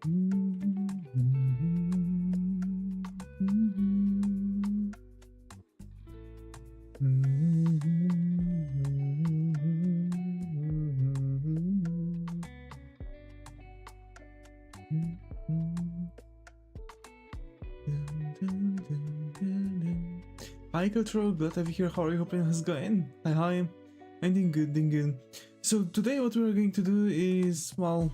Hi Control, glad to have you here. How are you? Hoping it's going? Hi. I'm doing good, doing good. So today what we're going to do is, well,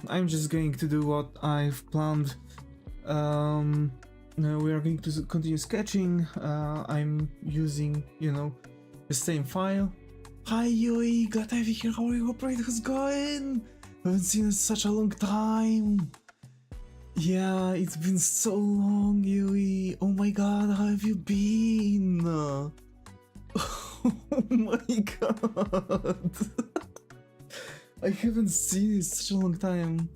I'm just going to do what I've planned. We are going to continue sketching. I'm using, the same file. Hi Yui, glad to have you here. How are you? Hoping it's going? Haven't seen you in such a long time. Yeah, it's been so long, Yui. Oh my god, how have you been? Oh my god. I haven't seen you in such a long time.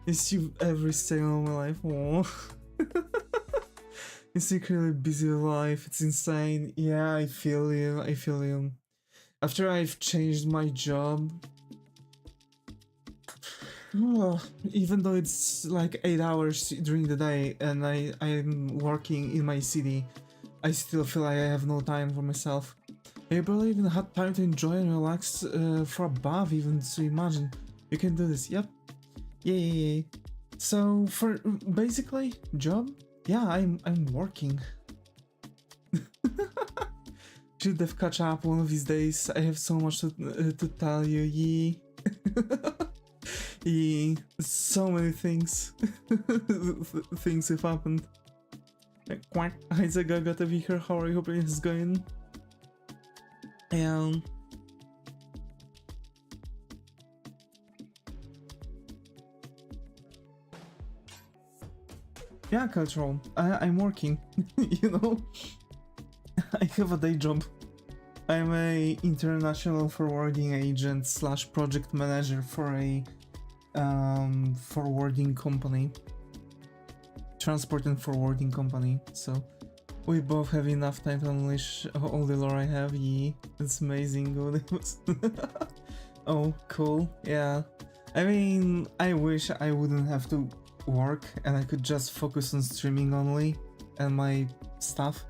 It's you every second of my life. Oh. It's secretly busy life. It's insane. Yeah, I feel you. I feel you. After I've changed my job, even though it's like 8 hours during the day and I'm working in my city, I still feel like I have no time for myself. I barely even had time to enjoy and relax for a bath even, so imagine. You can do this, yep. Yay. So for basically job, yeah, I'm working. Should have catch up one of these days. I have so much to tell you, yee. So many things. Things have happened. Quack. Hi Zaga, got to be here. How are you? Hoping it's going. And yeah, Cultural. I'm working. You know, I have a day job. I'm a international forwarding agent / project manager for a forwarding company, transport and forwarding company. So we both have enough time to unleash all the lore I have. Yeah, it's amazing. Oh, cool. Yeah, I mean, I wish I wouldn't have to work and I could just focus on streaming only and my stuff,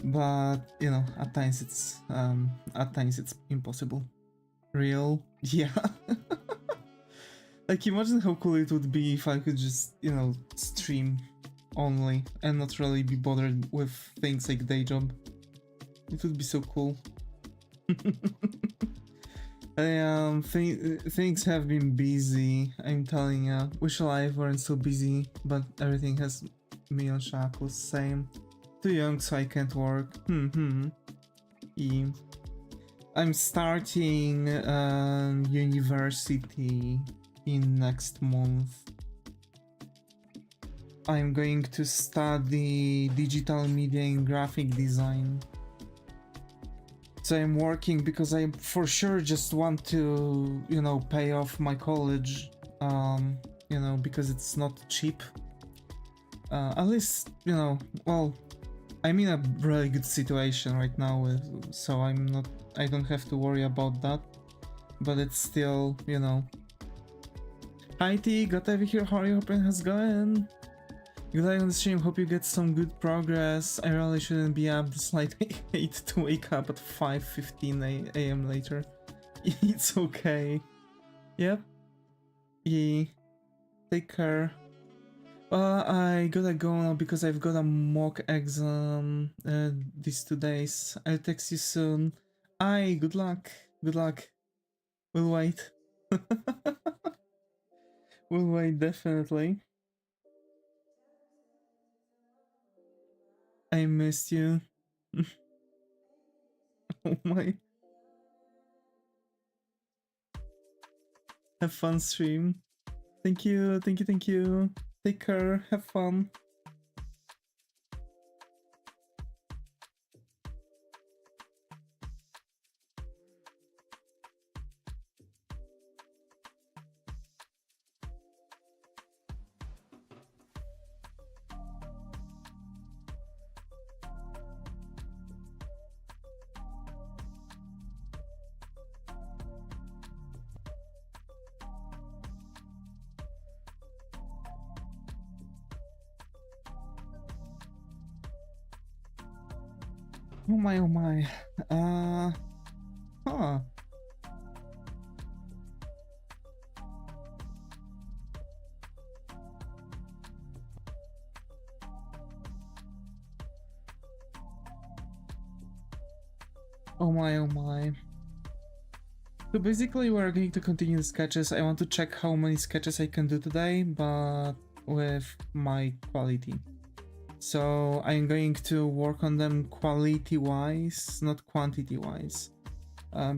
but you know, at times it's impossible. Real. Yeah. Like, imagine how cool it would be if I could just, stream only and not really be bothered with things like day job. It would be so cool. Things have been busy, I'm telling ya. Wish life weren't so busy, but everything has me on shackles, same. Too young so I can't work. Yeah. I'm starting university in next month. I'm going to study digital media and graphic design. So I'm working because I for sure just want to, pay off my college, because it's not cheap. At least, well, I'm in a really good situation right now, so I don't have to worry about that. But it's still, Hi T, got to be here. How are you? Hoping it's going? Good night on the stream. Hope you get some good progress. I really shouldn't be up this late. I hate to wake up at 5:15 a.m. later. It's okay. Yep. Yeah. Take care. I gotta go now because I've got a mock exam these 2 days. I'll text you soon. Aye, good luck. Good luck. We'll wait. We'll wait, definitely. I missed you. Oh my. Have fun stream. Thank you, thank you, thank you. Take care, have fun. Oh my, oh my. Huh. Oh my, oh my. So basically we're going to continue the sketches. I want to check how many sketches I can do today, but with my quality. So I'm going to work on them quality-wise, not quantity-wise.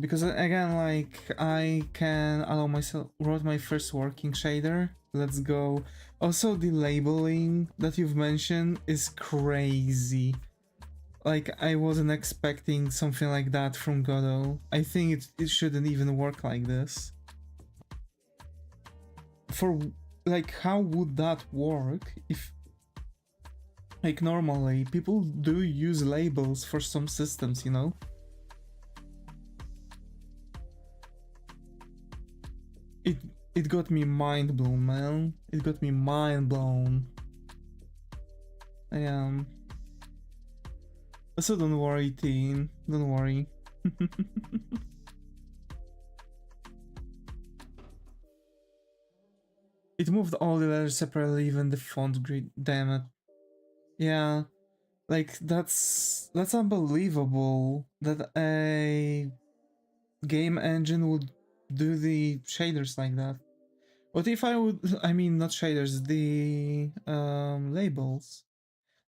Because again, like, I can allow myself, wrote my first working shader. Let's go. Also, the labeling that you've mentioned is crazy. Like, I wasn't expecting something like that from Godot. I think it shouldn't even work like this. For, like, how would that work if, like, normally people do use labels for some systems, you know? It got me mind blown, man. It got me mind blown. I am. So don't worry, teen. Don't worry. It moved all the letters separately, even the font grid. Damn it. Yeah, like that's unbelievable that a game engine would do the shaders like that. What if I would? I mean, not shaders, the labels.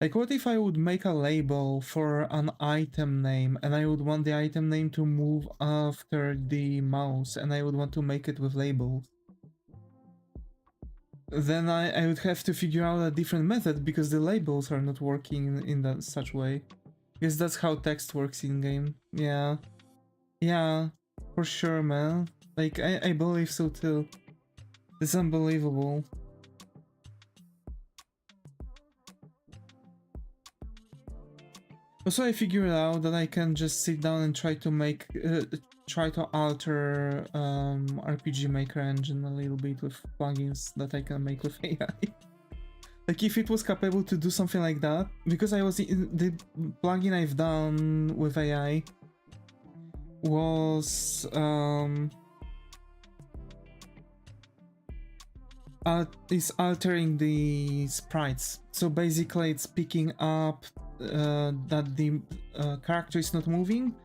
Like, what if I would make a label for an item name and I would want the item name to move after the mouse and I would want to make it with labels? Then I would have to figure out a different method because the labels are not working in that such way. Because that's how text works in game. Yeah. Yeah, for sure, man. Like, I believe so too. It's unbelievable. Also, I figured out that I can just sit down and try to make, try to alter RPG Maker engine a little bit with plugins that I can make with AI. Like, if it was capable to do something like that, because I was in the plugin I've done with AI was is altering the sprites. So basically, it's picking up that the character is not moving,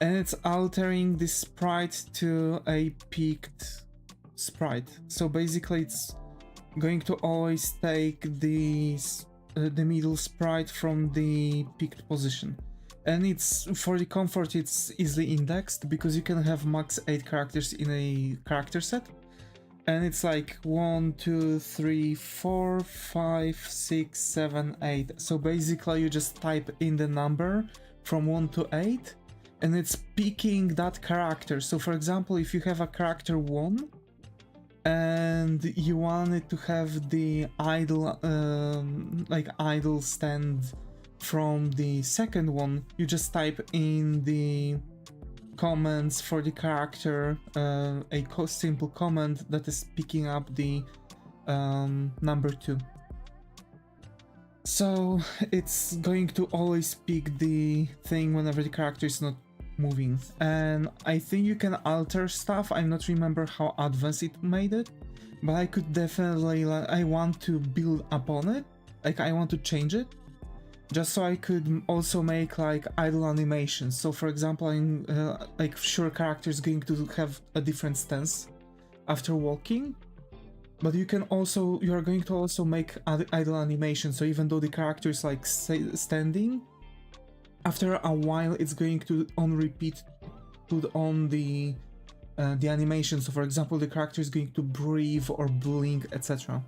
and it's altering the sprite to a peaked sprite. So basically, it's going to always take the middle sprite from the peaked position. And it's, for the comfort, it's easily indexed because you can have max 8 characters in a character set. And it's like 1, 2, 3, 4, 5, 6, 7, 8. So basically you just type in the number from 1 to 8 and it's picking that character. So for example, if you have a character 1 and you want it to have the idle like idle stand from the second one, you just type in the comments for the character, a simple comment that is picking up the number 2. So it's going to always pick the thing whenever the character is not moving. And I think you can alter stuff. I not remember how advanced it made it, but I could definitely, like, I want to build upon it. Like, I want to change it, just so I could also make like idle animations. So for example, I'm like, sure, character is going to have a different stance after walking, but you are going to also make idle animation. So even though the character is like standing, after a while it's going to on repeat put on the animation. So for example, the character is going to breathe or blink, etc.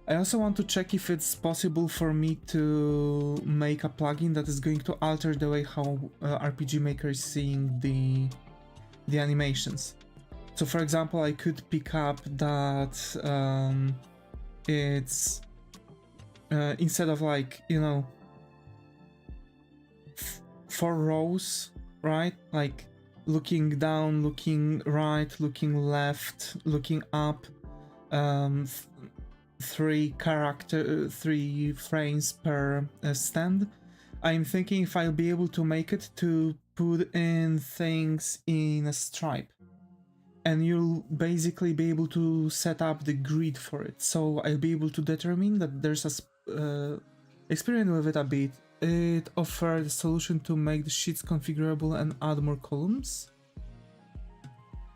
I also want to check if it's possible for me to make a plugin that is going to alter the way how RPG Maker is seeing the animations. So for example, I could pick up that it's instead of, like, you know, 4 rows, right? Like looking down, looking right, looking left, looking up, 3 frames per stand. I'm thinking if I'll be able to make it to put in things in a stripe. And you'll basically be able to set up the grid for it. So I'll be able to determine that there's a experiment with it a bit. It offered a solution to make the sheets configurable and add more columns.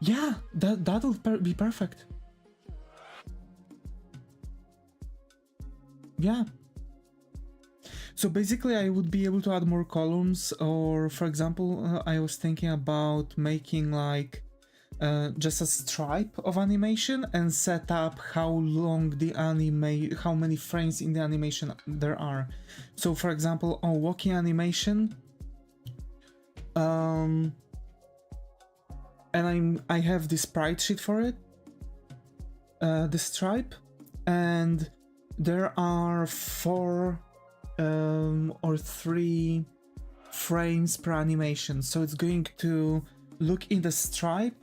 Yeah, that'll be perfect. Yeah. So basically I would be able to add more columns, or for example, I was thinking about making like just a stripe of animation and set up how long the how many frames in the animation there are. So for example, on walking animation, and I have this sprite sheet for it, the stripe, and there are 4 or 3 frames per animation. So it's going to look in the stripe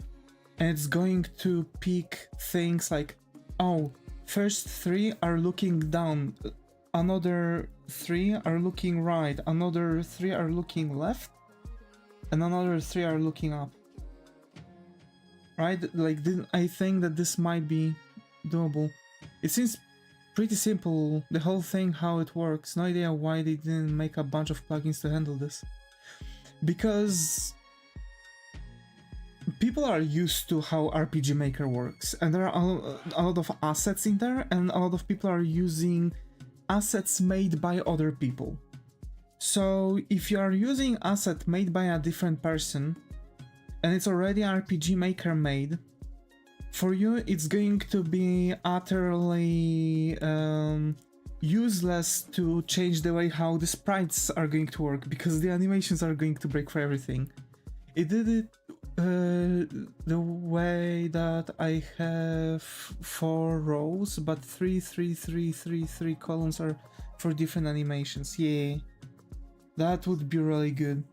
and it's going to pick things like, oh, first 3 are looking down, another 3 are looking right, another 3 are looking left, and another 3 are looking up. Right? Like, I think that this might be doable. It seems pretty simple, the whole thing, how it works. No idea why they didn't make a bunch of plugins to handle this. Because people are used to how RPG Maker works, and there are a lot of assets in there, and a lot of people are using assets made by other people. So if you are using asset made by a different person, and it's already RPG Maker made, for you it's going to be utterly useless to change the way how the sprites are going to work, because the animations are going to break for everything. It did it the way that I have 4 rows, but 3 columns are for different animations. Yeah, that would be really good.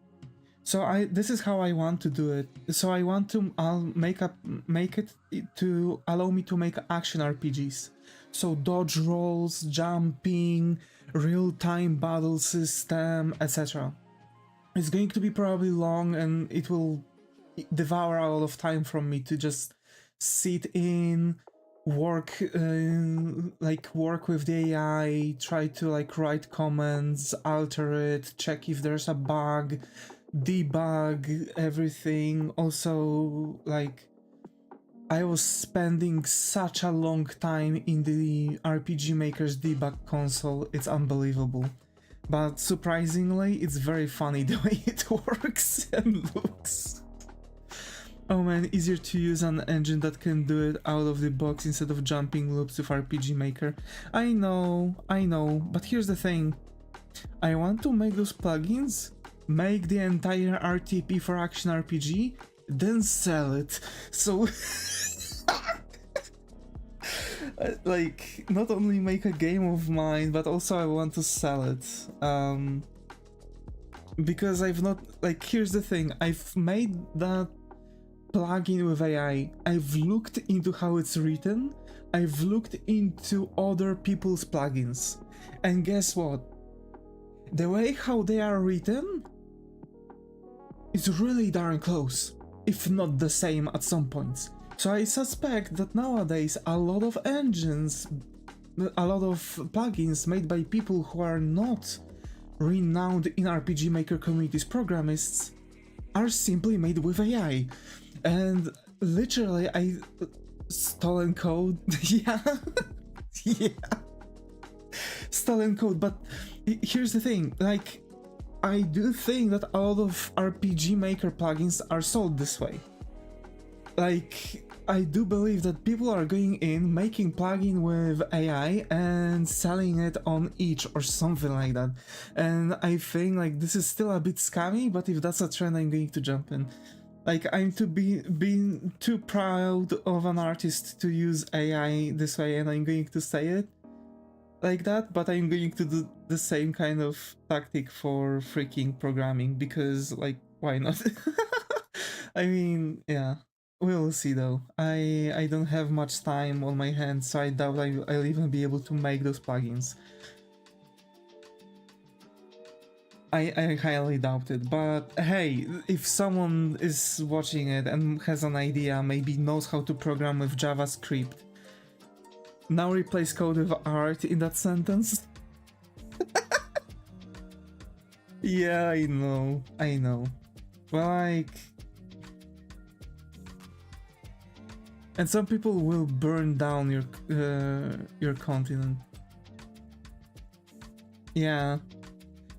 So this is how I want to do it. So I want to make it to allow me to make action RPGs. So dodge rolls, jumping, real-time battle system, etc. It's going to be probably long, and it will devour a lot of time from me to just sit in, work with the AI, try to like write comments, alter it, check if there's a bug, debug everything. Also, like, I was spending such a long time in the RPG Maker's debug console, it's unbelievable. But surprisingly, it's very funny the way it works and looks. Oh man, easier to use an engine that can do it out of the box instead of jumping loops with RPG Maker. I know, but here's the thing. I want to make those plugins, make the entire RTP for Action RPG, then sell it. So like, not only make a game of mine, but also I want to sell it. Because I've not, like, here's the thing, I've made that plugin with AI, I've looked into how it's written, I've looked into other people's plugins, and guess what? The way how they are written is really darn close, if not the same at some points. So I suspect that nowadays a lot of engines, a lot of plugins made by people who are not renowned in RPG Maker communities programists are simply made with AI. And literally, I stolen code. Yeah, yeah, stolen code. But here's the thing: like, I do think that a lot of RPG Maker plugins are sold this way. Like, I do believe that people are going in, making plugin with AI and selling it on itch or something like that. And I think like this is still a bit scammy, but if that's a trend, I'm going to jump in. Like, I'm being too proud of an artist to use AI this way, and I'm going to say it like that, but I'm going to do the same kind of tactic for freaking programming, because, like, why not? I mean, yeah, we'll see though. I don't have much time on my hands, so I doubt I'll even be able to make those plugins. I highly doubt it, but hey, if someone is watching it and has an idea, maybe knows how to program with JavaScript, now replace code with art in that sentence. Yeah, I know. But like, and some people will burn down your continent. Yeah.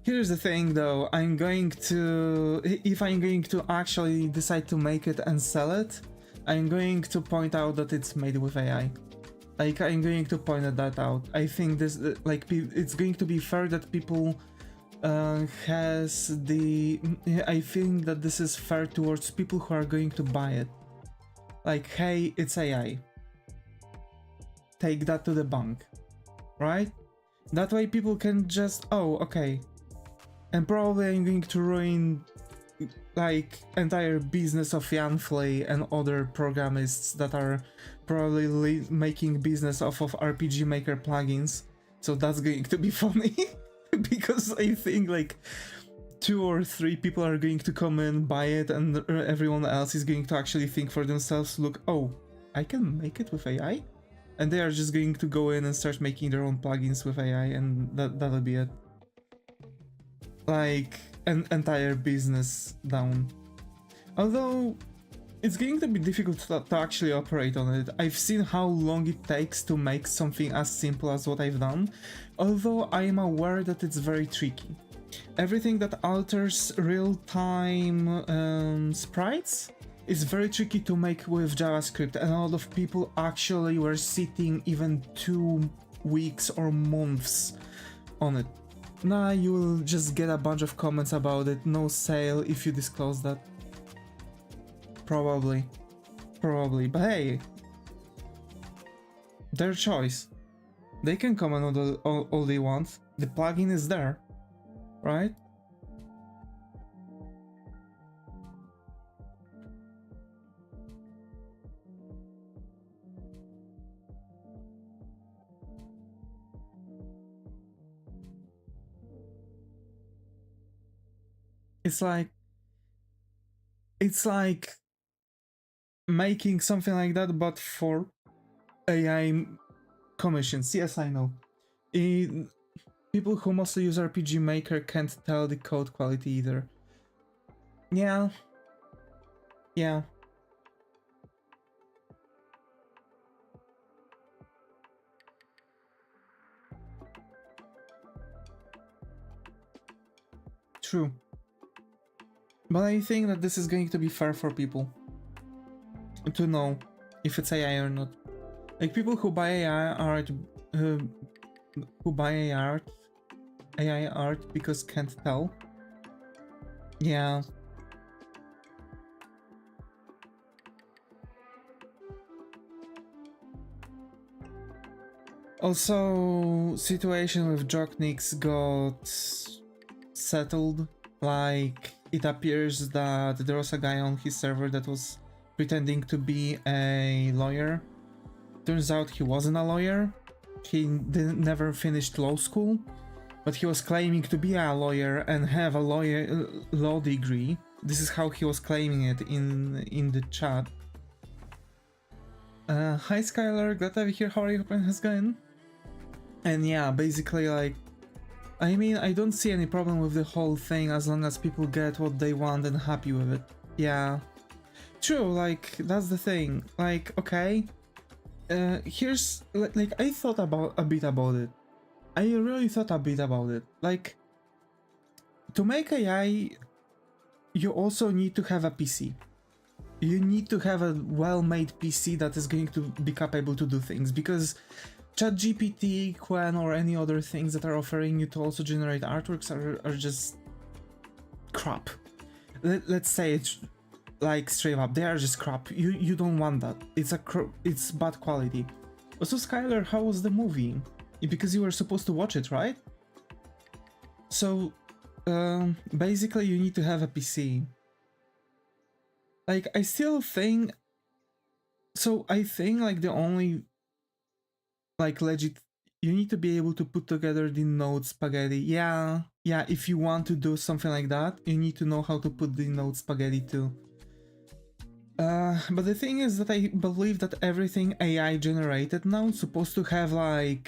Here's the thing though, if I'm going to actually decide to make it and sell it, I'm going to point out that it's made with AI. Like, I'm going to point that out. I think this, like, it's going to be fair that people I think that this is fair towards people who are going to buy it. Like, hey, it's AI. Take that to the bank, right? That way people can just, oh, okay. And probably I'm going to ruin like entire business of Yanflay and other programists that are probably making business off of RPG Maker plugins. So that's going to be funny because I think like 2 or 3 people are going to come in, buy it, and everyone else is going to actually think for themselves, look, oh, I can make it with AI? And they are just going to go in and start making their own plugins with AI, and that'll be it. Like, an entire business down. Although, it's going to be difficult to actually operate on it. I've seen how long it takes to make something as simple as what I've done, although I am aware that it's very tricky. Everything that alters real-time sprites is very tricky to make with JavaScript, and a lot of people actually were sitting even 2 weeks or months on it. Nah, you will just get a bunch of comments about it, no sale if you disclose that. Probably, but hey, their choice. They can comment all they want, the plugin is there, right? It's like making something like that, but for AI commissions. Yes, I know. People who mostly use RPG Maker can't tell the code quality either. Yeah. True. But I think that this is going to be fair for people to know if it's AI or not. Like, people who buy AI art, AI art because can't tell. Yeah. Also, situation with Jocknix got settled. Like, it appears that there was a guy on his server that was pretending to be a lawyer. Turns out he wasn't a lawyer. He never finished law school, but he was claiming to be a lawyer and have a law degree. This is how he was claiming it in the chat. Hi Skylar, glad to have you here. How are you? Hope it's going. And yeah, basically, like, I mean, I don't see any problem with the whole thing as long as people get what they want and happy with it. Yeah. True, like, that's the thing. Like, okay. Here's, like, I thought a bit about it. I really thought a bit about it. Like, to make AI, you also need to have a PC. You need to have a well-made PC that is going to be capable to do things, because ChatGPT, Quen, or any other things that are offering you to also generate artworks are just crap. Let's say it's like straight up, they are just crap. You don't want that. It's bad quality. Also, Skylar, how was the movie? Because you were supposed to watch it, right? So, basically you need to have a PC. Like, I still think... So, I think, like, the only... Like, legit... You need to be able to put together the node spaghetti. Yeah, yeah, if you want to do something like that, you need to know how to put the node spaghetti too. But the thing is that I believe that everything AI generated now is supposed to have like,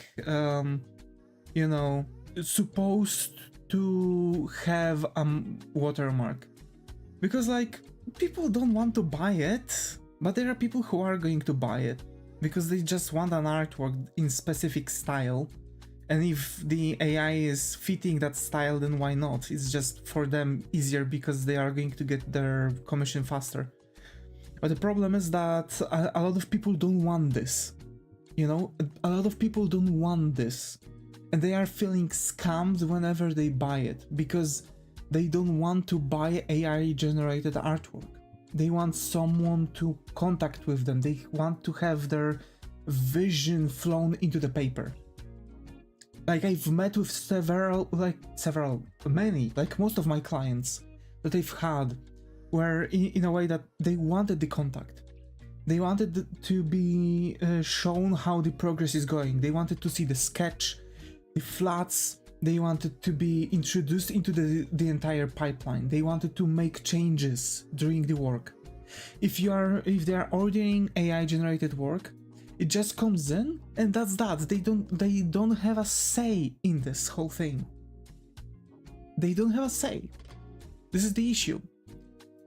you know, it's supposed to have a watermark. Because like, people don't want to buy it, but there are people who are going to buy it. Because they just want an artwork in specific style. And if the AI is fitting that style, then why not? It's just for them easier because they are going to get their commission faster. But the problem is that a lot of people don't want this. You know, a lot of people don't want this. And they are feeling scammed whenever they buy it because they don't want to buy AI generated artwork. They want someone to contact with them. They want to have their vision flown into the paper. Like I've met with many, like most of my clients that I've had were in a way that they wanted the contact. They wanted to be shown how the progress is going. They wanted to see the sketch, the flats. They wanted to be introduced into the entire pipeline. They wanted to make changes during the work. If they are ordering AI generated work, it just comes in and that's that. They don't have a say in this whole thing. They don't have a say. This is the issue.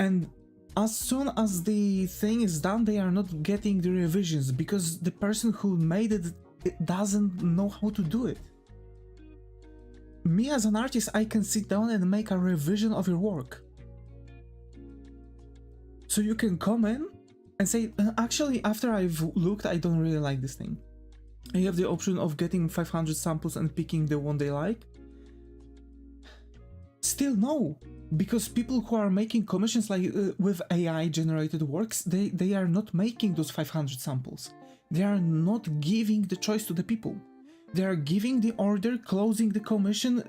And as soon as the thing is done, they are not getting the revisions because the person who made it doesn't know how to do it. Me as an artist, I can sit down and make a revision of your work. So you can come in and say, actually, after I've looked, I don't really like this thing. You have the option of getting 500 samples and picking the one they like. Still no, because people who are making commissions like with AI generated works, they are not making those 500 samples. They are not giving the choice to the people. They are giving the order, closing the commission,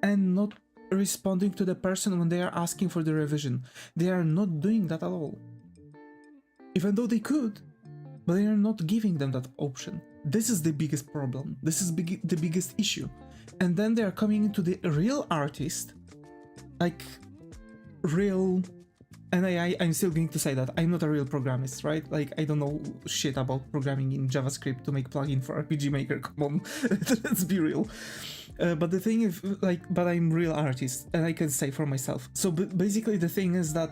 and not responding to the person when they are asking for the revision. They are not doing that at all. Even though they could, but they are not giving them that option. This is the biggest problem. This is the biggest issue. And then they are coming into the real artist, like real, and I'm still going to say that I'm not a real programmist, right? Like I don't know shit about programming in JavaScript to make plugin for RPG Maker. Come on, let's be real. But the thing is, like, but I'm real artist, and I can say for myself. So basically, the thing is that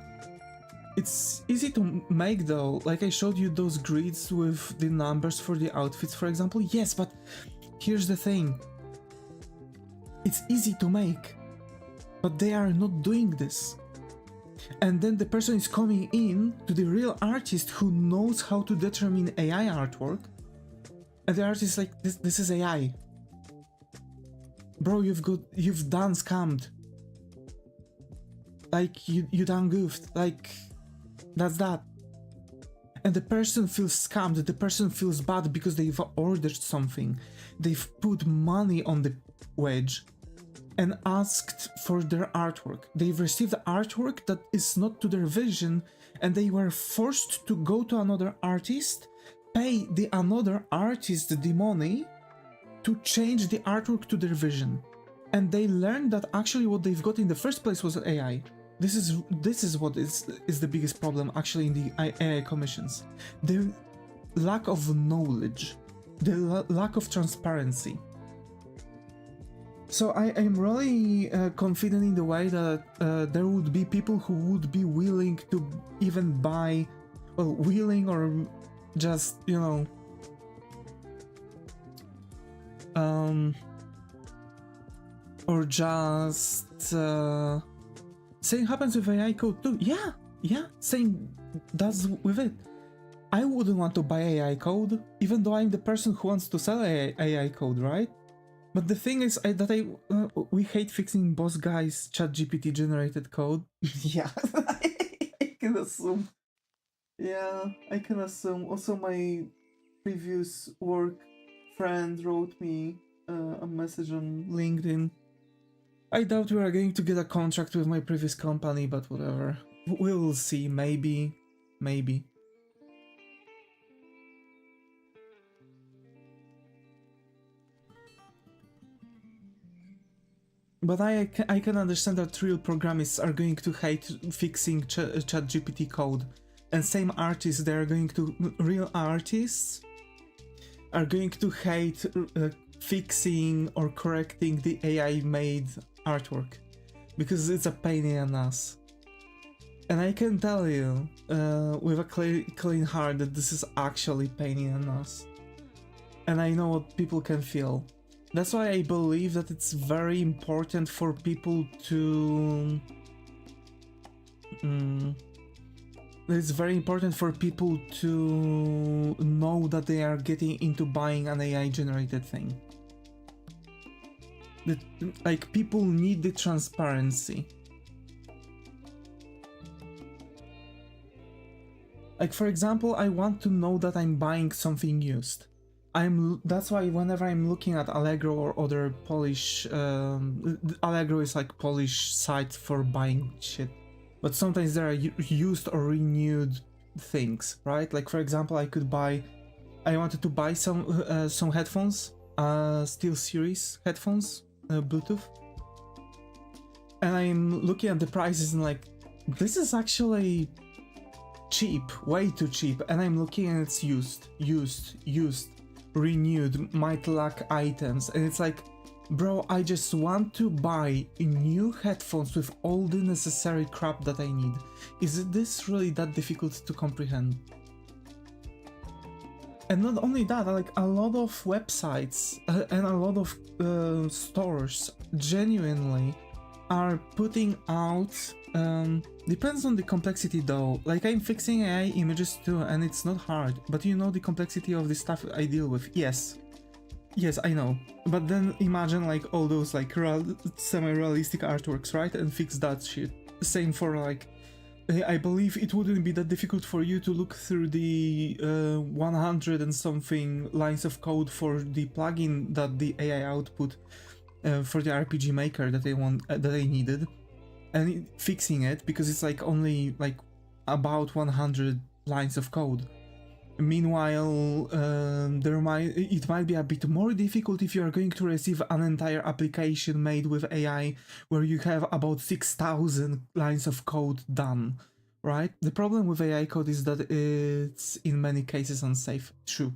it's easy to make though. Like I showed you those grids with the numbers for the outfits, for example. Yes, but here's the thing. It's easy to make, but they are not doing this. And then the person is coming in to the real artist who knows how to determine AI artwork, and the artist is like, this is AI. Bro, you've done scammed. Like you done goofed. Like that's that. And the person feels scammed, the person feels bad because they've ordered something. They've put money on the wedge and asked for their artwork. They've received artwork that is not to their vision, and they were forced to go to another artist, pay the another artist the money to change the artwork to their vision. And they learned that actually what they've got in the first place was AI. This is what is the biggest problem actually in the AI commissions. The lack of knowledge, the lack of transparency. So I am really confident in the way that there would be people who would be willing to even buy, well, willing or just, you know, or just same happens with AI code too. Yeah, same does with it. I wouldn't want to buy AI code, even though I'm the person who wants to sell AI code, right? But the thing is we hate fixing boss guys ChatGPT generated code. Yeah, I can assume. Yeah, I can assume. Also, my previous work friend wrote me a message on LinkedIn. I doubt we are going to get a contract with my previous company, but whatever. We will see, maybe. But I can understand that real programists are going to hate fixing ChatGPT code, and same artists, real artists are going to hate fixing or correcting the AI made artwork, because it's a pain in the ass. And I can tell you with a clean heart that this is actually pain in the ass. And I know what people can feel. That's why I believe that it's very important for people to... it's very important for people to know that they are getting into buying an AI generated thing. That, like, people need the transparency. Like, for example, I want to know that I'm buying something used. That's why whenever I'm looking at Allegro or other Polish, Allegro is like Polish site for buying shit, but sometimes there are used or renewed things, right? Like, for example, I wanted to buy some headphones, Steel Series headphones, Bluetooth, and I'm looking at the prices and like, this is actually cheap, way too cheap, and I'm looking and it's used, renewed, might lack items, and it's like, bro, I just want to buy new headphones with all the necessary crap that I need. Is this really that difficult to comprehend? And not only that, like, a lot of websites and a lot of stores genuinely are putting out, depends on the complexity though. Like, I'm fixing AI images too, and it's not hard, but you know the complexity of the stuff I deal with. Yes, I know. But then imagine like all those like semi-realistic artworks, right? And fix that shit. Same for like, I believe it wouldn't be that difficult for you to look through the 100 and something lines of code for the plugin that the AI output for the RPG maker that they needed, and fixing it, because it's like only like about 100 lines of code. Meanwhile, it might be a bit more difficult if you are going to receive an entire application made with AI where you have about 6,000 lines of code done, right? The problem with AI code is that it's in many cases unsafe. True.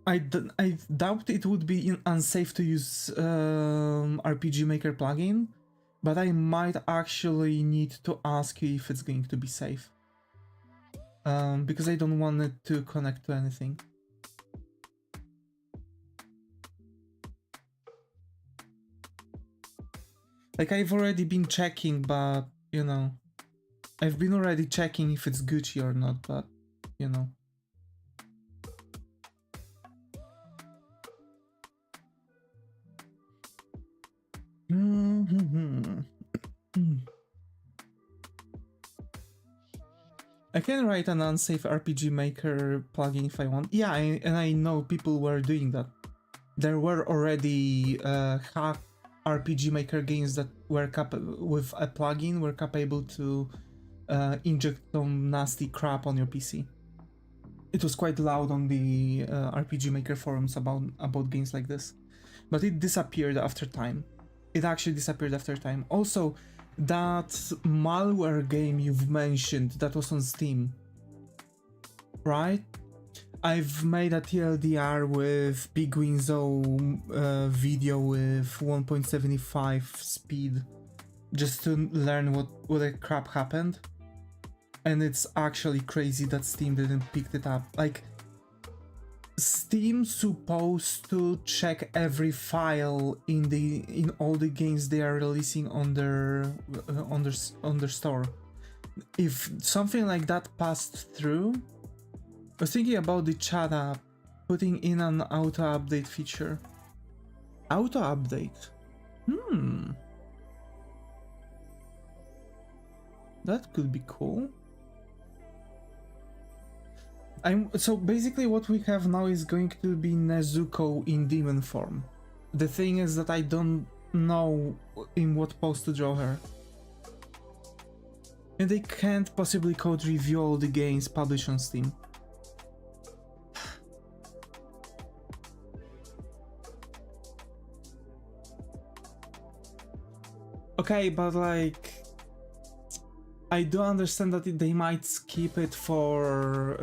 I doubt it would be unsafe to use RPG Maker plugin, but I might actually need to ask you if it's going to be safe. Because I don't want it to connect to anything. Like, I've already been checking, but, you know, I've been already checking if it's Gucci or not, but, you know. I can write an unsafe RPG Maker plugin if I want. Yeah, and I know people were doing that. There were already hack RPG Maker games that were with a plugin were capable to inject some nasty crap on your PC. It was quite loud on the RPG Maker forums about games like this, but it disappeared after time. It actually disappeared after time. Also, that malware game you've mentioned that was on Steam, right? I've made a TLDR with Big Winzo video with 1.75 speed just to learn what the crap happened, and it's actually crazy that Steam didn't pick it up. Like, Steam's supposed to check every file in all the games they are releasing on their store. If something like that passed through, I was thinking about the chat app putting in an auto update feature. Auto update. That could be cool. So basically what we have now is going to be Nezuko in demon form. The thing is that I don't know in what pose to draw her. And they can't possibly code review all the games published on Steam. Okay, but like, I do understand that they might skip it for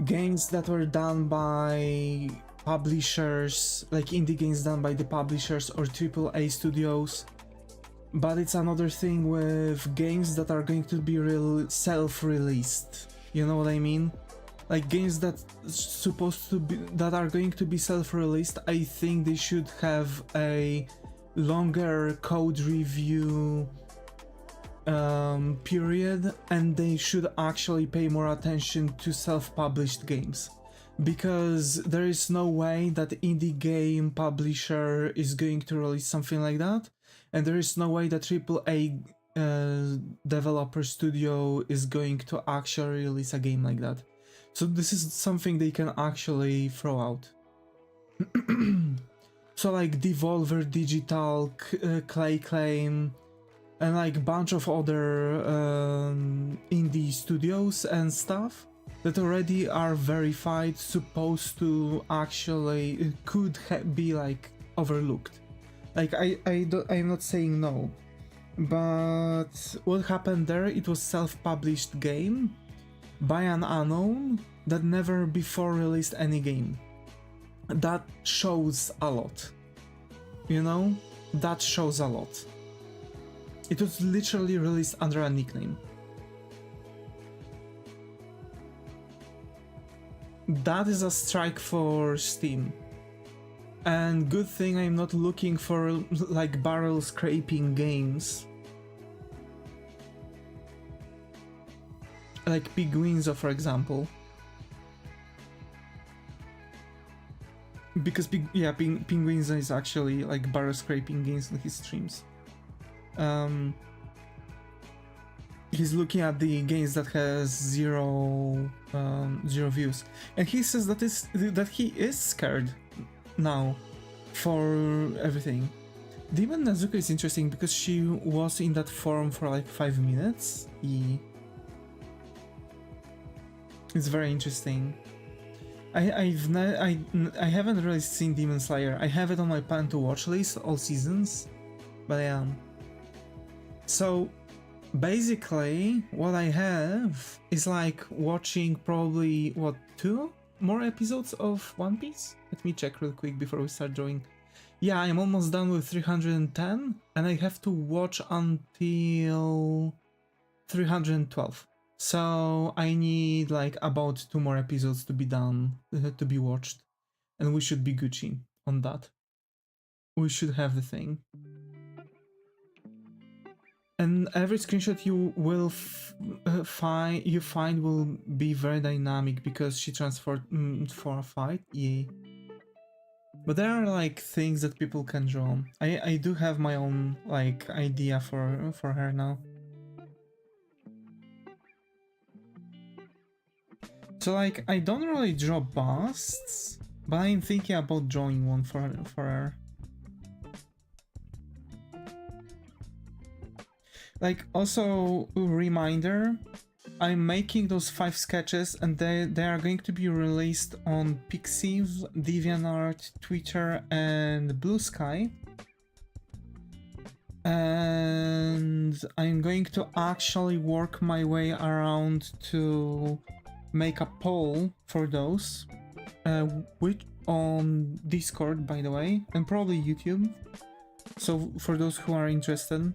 games that were done by publishers, like indie games done by the publishers or AAA studios. But it's another thing with games that are going to be self-released. You know what I mean? Like games that are going to be self-released, I think they should have a longer code review period, and they should actually pay more attention to self-published games, because there is no way that indie game publisher is going to release something like that, and there is no way that AAA developer studio is going to actually release a game like that. So this is something they can actually throw out. So like Devolver Digital, Clay Claim, and like bunch of other indie studios and stuff that already are verified, supposed to actually could be like overlooked. Like I'm not saying no, but what happened there? It was self-published game by an unknown that never before released any game. That shows a lot, you know? That shows a lot. It was literally released under a nickname. That is a strike for Steam. And good thing I'm not looking for like barrel scraping games. Like Piguinzo, for example. Because Piguinzo is actually like barrel scraping games in his streams. He's looking at the games that has zero views, and he says that he is scared now for everything. Demon Nezuko is interesting because she was in that forum for like 5 minutes. It's very interesting. I haven't really seen Demon Slayer. I have it on my plan to watch list all seasons, but yeah. So basically what I have is like watching probably what, 2 more episodes of One Piece? Let me check real quick before we start drawing. Yeah, I'm almost done with 310 and I have to watch until 312. So I need like about 2 more episodes to be done, to be watched, and we should be Gucci on that. We should have the thing. And every screenshot you will find will be very dynamic because she transformed for a fight. Yeah. But there are like things that people can draw. I do have my own like idea for her now. So like I don't really draw busts, but I'm thinking about drawing one for her. Like, also reminder, I'm making those 5 sketches and they are going to be released on Pixiv, DeviantArt, Twitter and Blue Sky. And I'm going to actually work my way around to make a poll for those, which on Discord, by the way, and probably YouTube. So for those who are interested,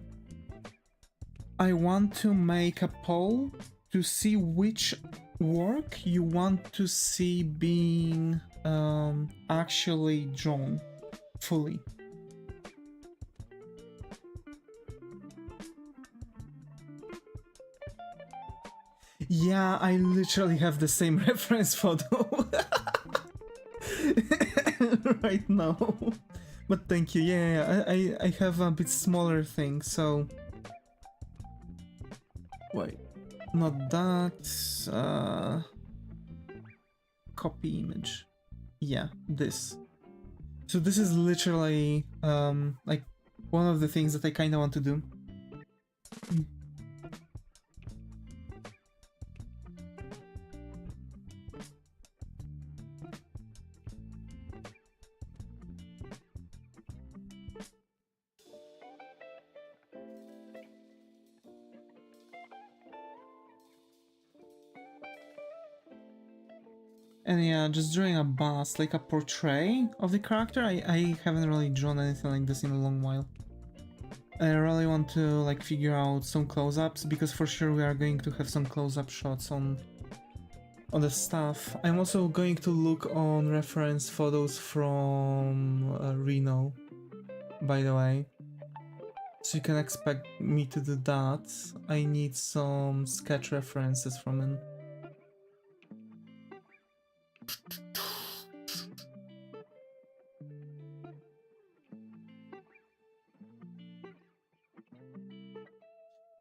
I want to make a poll to see which work you want to see being actually drawn fully. Yeah, I literally have the same reference photo right now. But thank you. Yeah, I have a bit smaller thing, so wait, not that. Copy image. Yeah, this. So this is literally like one of the things that I kind of want to do. And yeah, just drawing a bust, like a portrait of the character. I haven't really drawn anything like this in a long while. I really want to like figure out some close-ups, because for sure we are going to have some close-up shots on the stuff. I'm also going to look on reference photos from Reno, by the way. So you can expect me to do that. I need some sketch references from him.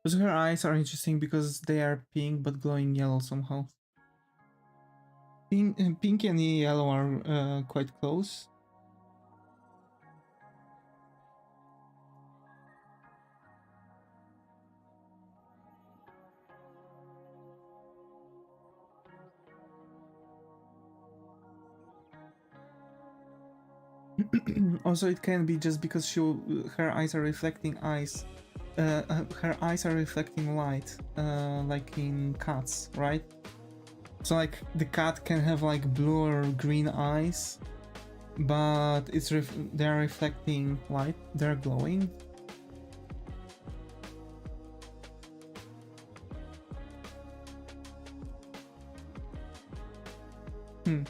Also, her eyes are interesting because they are pink but glowing yellow somehow. Pink and yellow are quite close. Also, it can be just because her eyes are reflecting eyes. Her eyes are reflecting light, like in cats, right? So like the cat can have like blue or green eyes, but they're reflecting light. They're glowing. Hmm.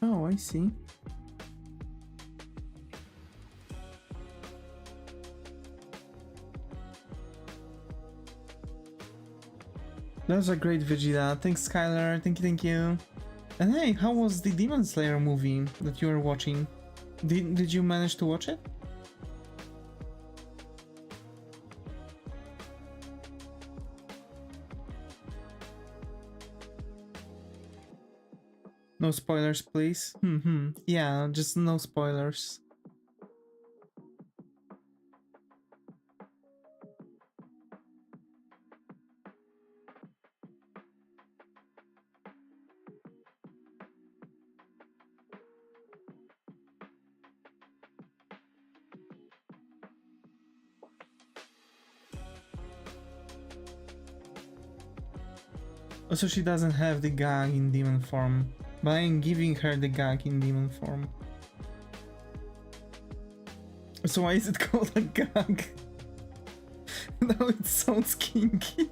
Oh, I see. That was a great Vegeta. Thanks, Skylar. Thank you, thank you. And hey, how was the Demon Slayer movie that you were watching? Did you manage to watch it? No spoilers, please. Yeah, just no spoilers. Also, she doesn't have the gag in demon form, but I'm giving her the gag in demon form. So why is it called a gag? Now it sounds kinky.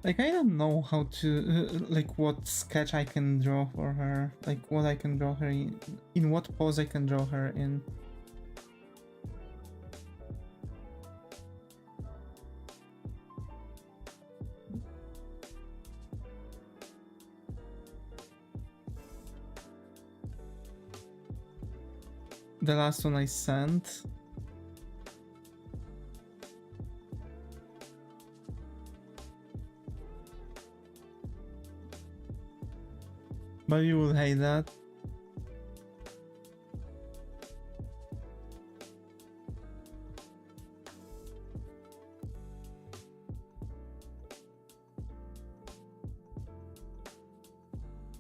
Like, I don't know how to, like, what sketch I can draw for her. Like, what I can draw her in what pose I can draw her in. The last one I sent. But you will hate that.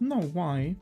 No, why?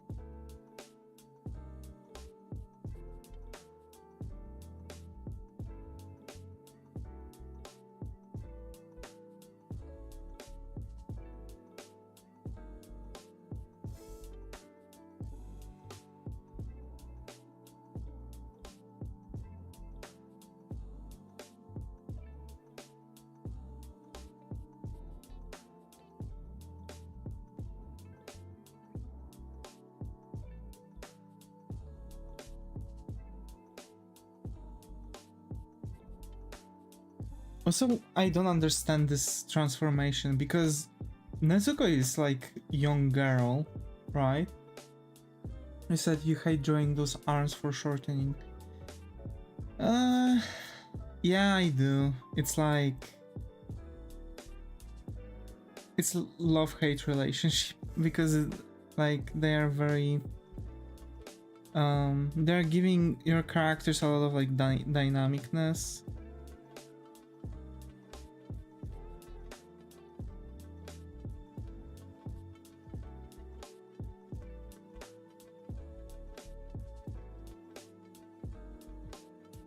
Also, I don't understand this transformation because Nezuko is like young girl, right? You said you hate drawing those arms for shortening. Yeah, I do. It's like it's love-hate relationship because like they are very they're giving your characters a lot of like dynamicness.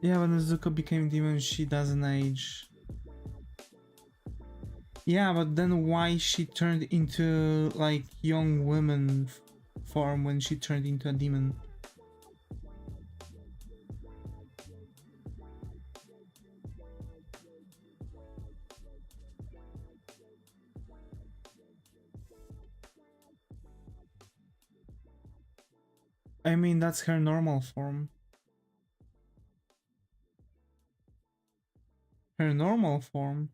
Yeah, when Nezuko became demon, she doesn't age. Yeah, but then why she turned into like young woman form when she turned into a demon? I mean, that's her normal form. Her normal form.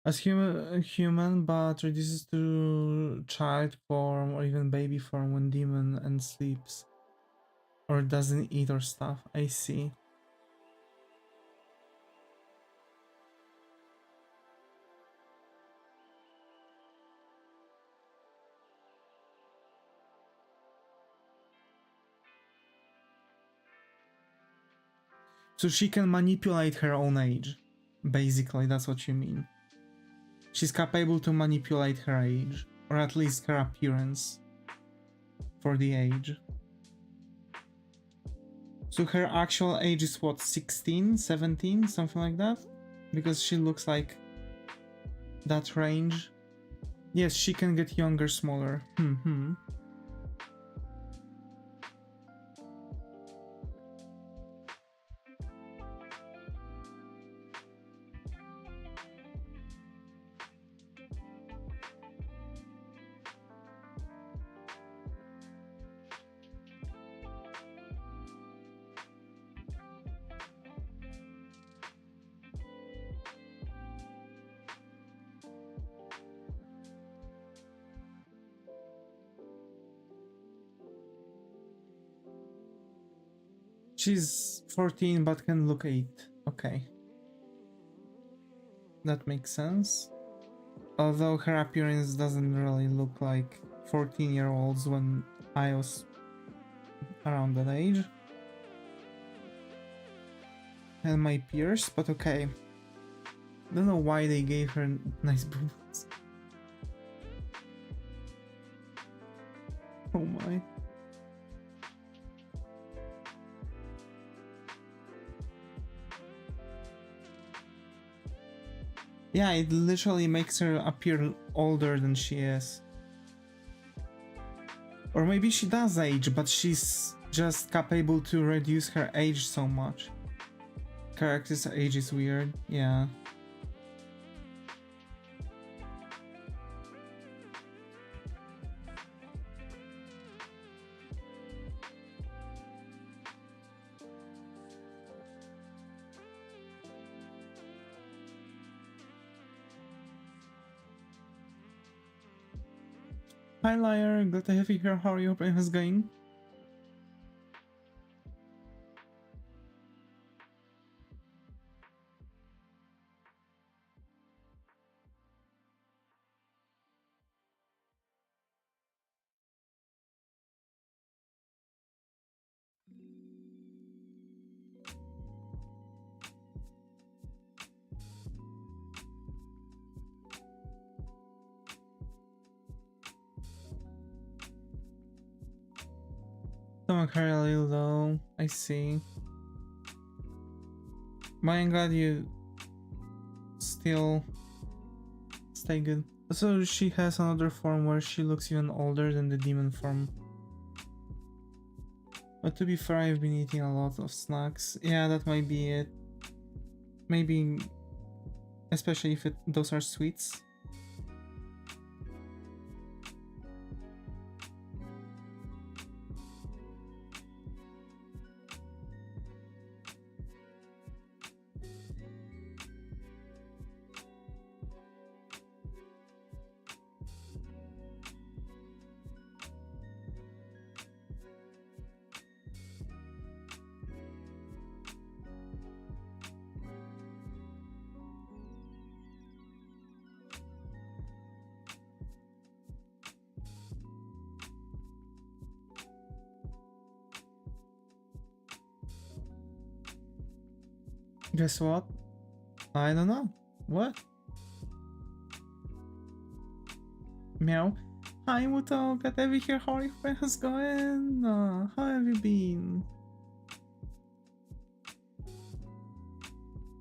As human, but reduces to child form or even baby form when demon and sleeps. Or doesn't eat or stuff. I see. So she can manipulate her own age. Basically, that's what you mean. She's capable to manipulate her age. Or at least her appearance. For the age. So her actual age is what, 16, 17, something like that? Because she looks like that range. Yes, she can get younger, smaller. She's 14 but can look 8. Okay. That makes sense. Although her appearance doesn't really look like 14-year-olds when I was around that age. And my peers, but okay. Don't know why they gave her nice boobs. Oh my. Yeah, it literally makes her appear older than she is. Or maybe she does age, but she's just capable to reduce her age so much. Character's age is weird, yeah. Hi Liar, glad to have you here. How are you? Hope everything's going? Stomach hurt a little though, I see. But I'm glad you still stay good. So she has another form where she looks even older than the demon form. But to be fair, I've been eating a lot of snacks. Yeah, that might be it. Maybe, especially if those are sweets. Guess what? I don't know. What? Meow. Hi Muto, got Evie here, how are you? How's it going? How have you been?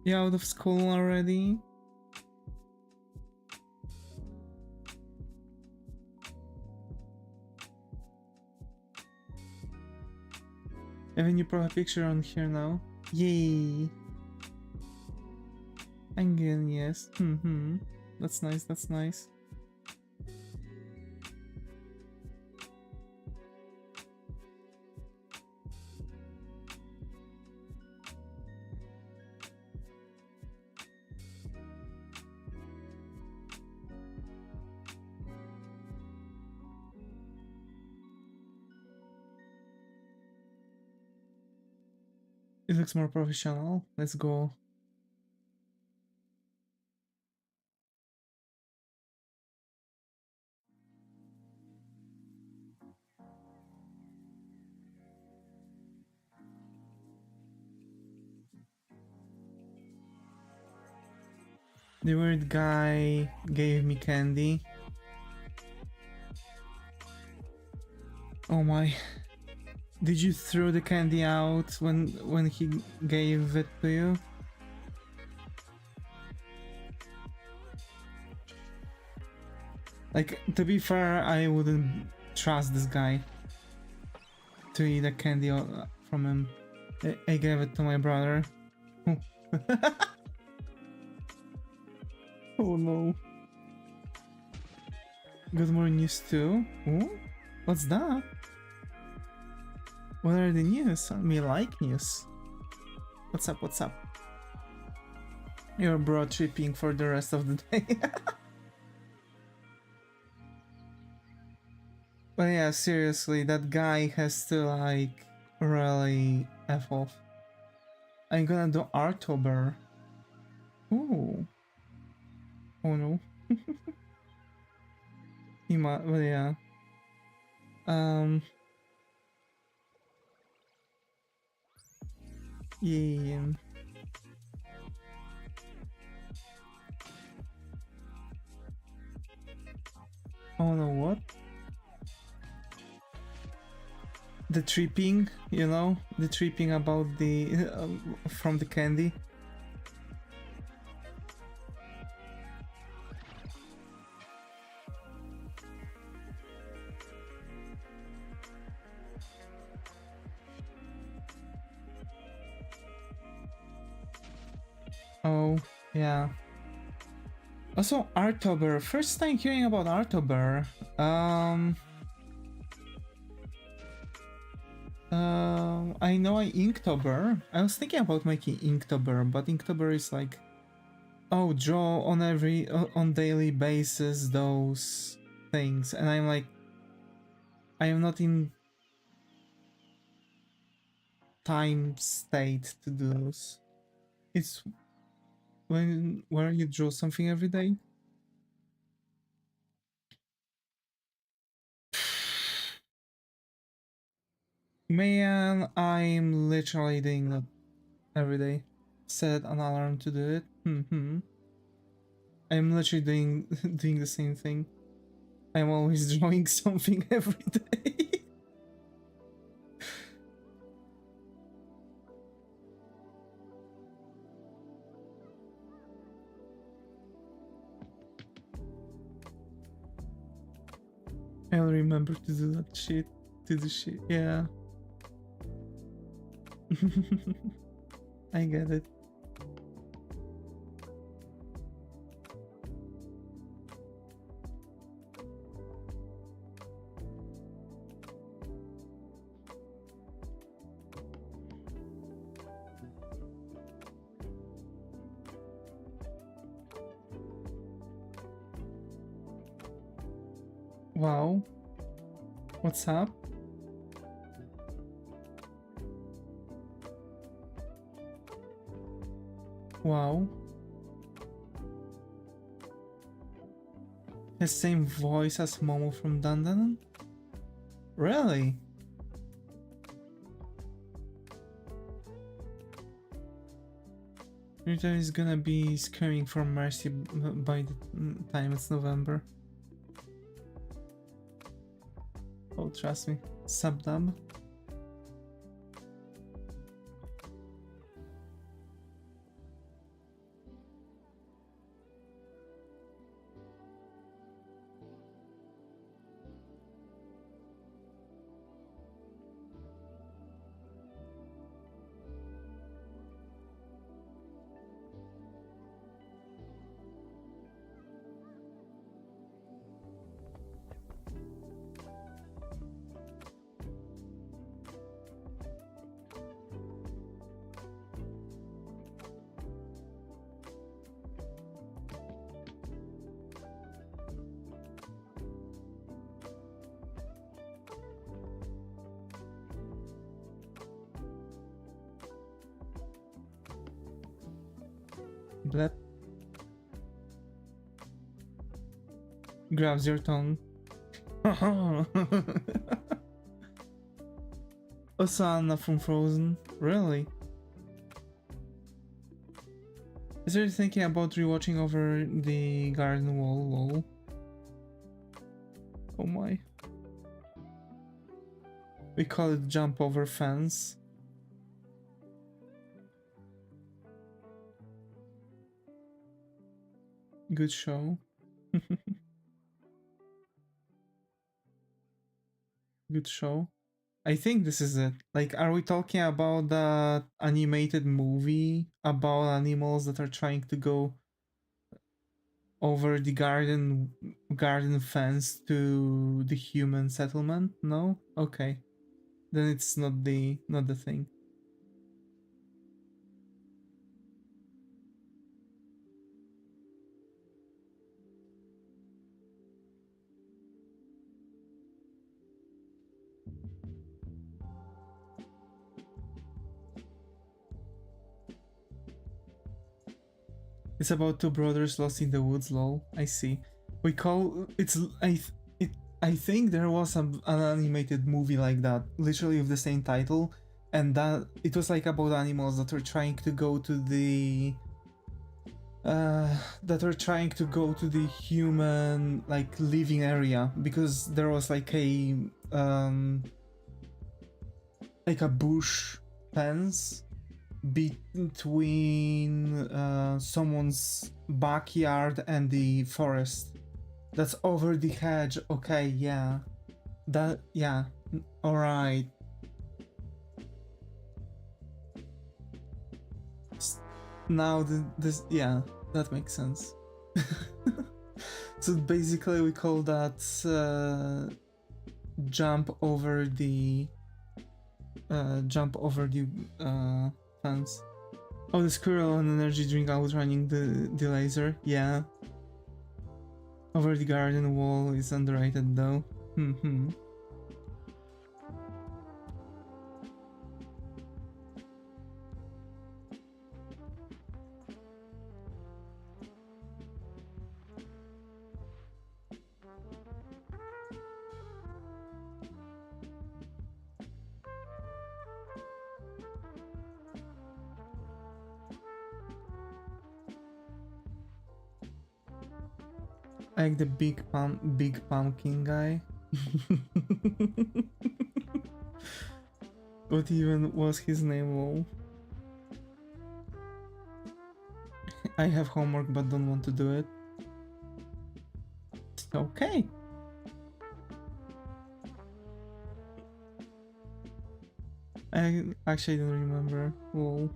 You out of school already? I have a new profile picture on here now. Yay! I'm good, yes. That's nice, that's nice. It looks more professional. Let's go. The weird guy gave me candy. Oh my. Did you throw the candy out when he gave it to you? Like, to be fair, I wouldn't trust this guy to eat a candy from him. I gave it to my brother. Oh no. Good morning news too. Ooh, what's that? What are the news? Me like news. What's up, what's up? You're bro tripping for the rest of the day. But yeah, seriously, that guy has to like really F off. I'm gonna do Artober. Ooh. Oh no. Well, yeah. Yeah. Oh no, what? The tripping, you know? The tripping about the... from the candy. Oh, yeah. Also, Artober. First time hearing about Artober. I know Inktober. I was thinking about making Inktober, but Inktober is like, oh, draw on daily basis those things, and I'm like, I am not in time state to do those. It's where you draw something every day. Man, I'm literally doing that every day. Set an alarm to do it. I'm literally doing the same thing. I'm always drawing something every day. I'll remember to do that shit. To do shit, yeah. I get it. Wow. What's up? Wow. The same voice as Momo from Dandanon? Really? Rita is gonna be screaming for mercy by the time it's November. Oh, trust me. Subdub. Blep. Grabs your tongue. Osana from Frozen. Really? Is there thinking about rewatching Over the Garden Wall? Lol. Oh my. We call it Jump Over Fence. Good show. Good show. I think this is it. Like, are we talking about the animated movie about animals that are trying to go over the garden fence to the human settlement? No? Okay. Then it's not the thing. It's about two brothers lost in the woods, lol. I see. We call it's I think there was an animated movie like that, literally with the same title, and that it was like about animals that were trying to go to the human like living area, because there was like a bush fence between someone's backyard and the forest that's over the hedge. Okay, yeah, that, yeah, all right. Now this, yeah, that makes sense. So basically we call that jump over the fence. Oh, the squirrel and energy drink outrunning the laser. Yeah. Over the garden wall is underrated though. I like the big pumpkin guy. What even was his name? Lol. I have homework but don't want to do it. Okay. I actually don't remember. Lol.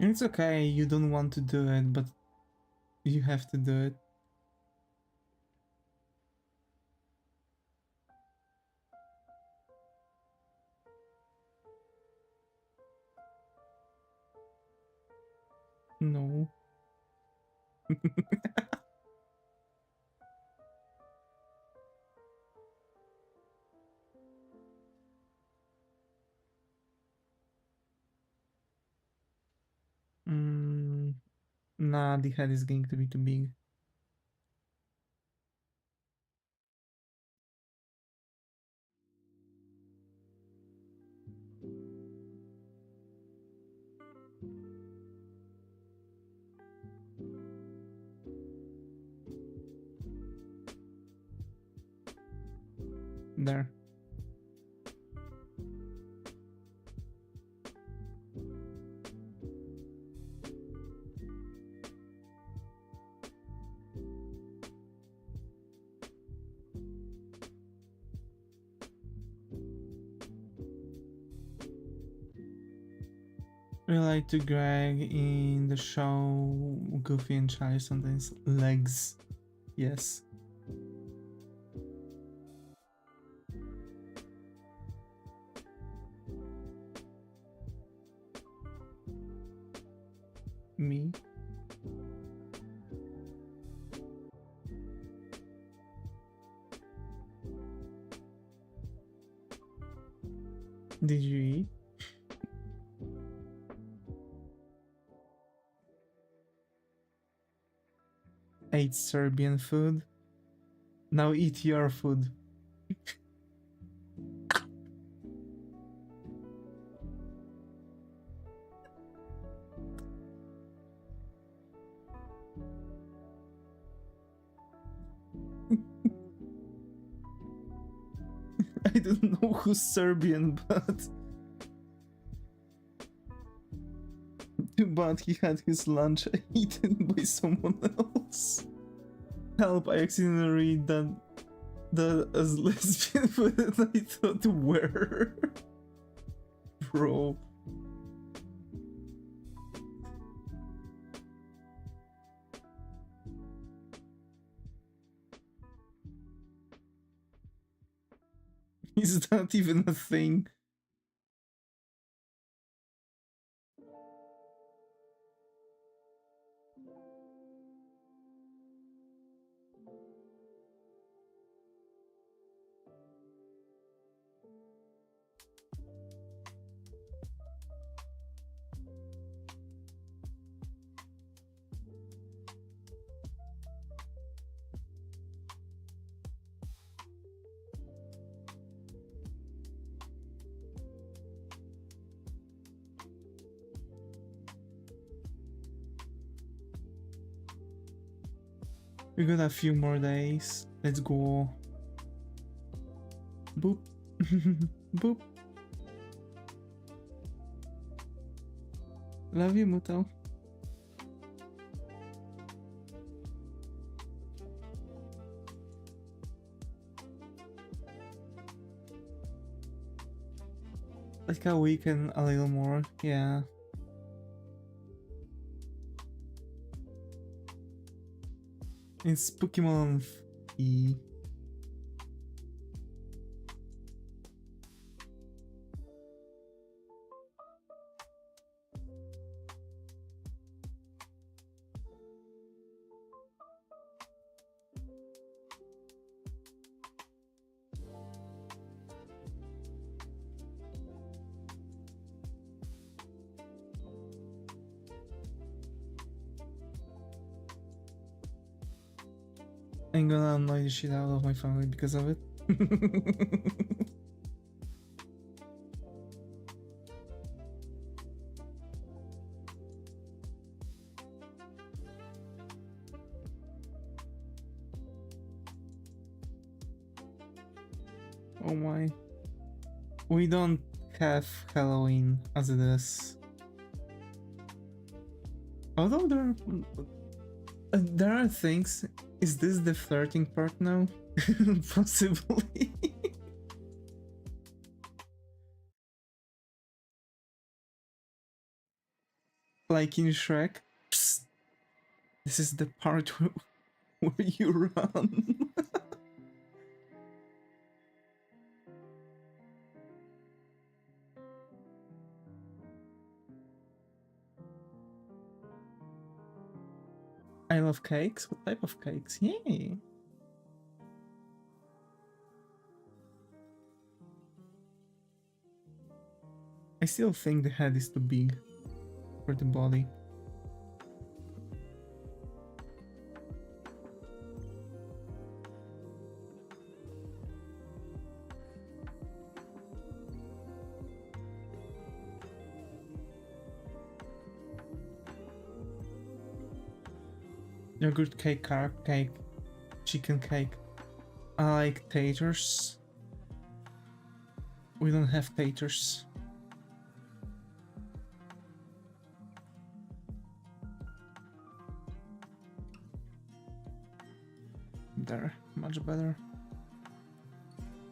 It's okay, you don't want to do it, but you have to do it. No. Nah, the head is going to be too big. There. We like to drag in the show Goofy and Charlie sometimes legs. Yes. Me. Did you eat? Ate Serbian food. Now eat your food. I don't know who's Serbian, but too bad he had his lunch eaten by someone else. Help, I accidentally read that as lesbian food and I thought where? Bro. Is that even a thing? We got a few more days. Let's go. Boop. Boop. Love you, Muto. Like a week and a little more, yeah. It's Pokemon E. I'm gonna annoy the shit out of my family because of it. Oh my. We don't have Halloween as it is. Although there are things. Is this the flirting part now? Possibly. Like in Shrek. Psst. This is the part where you run. I love cakes. What type of cakes? Yay! I still think the head is too big for the body. Yogurt cake, carrot cake, chicken cake. I like taters. We don't have taters. There, much better.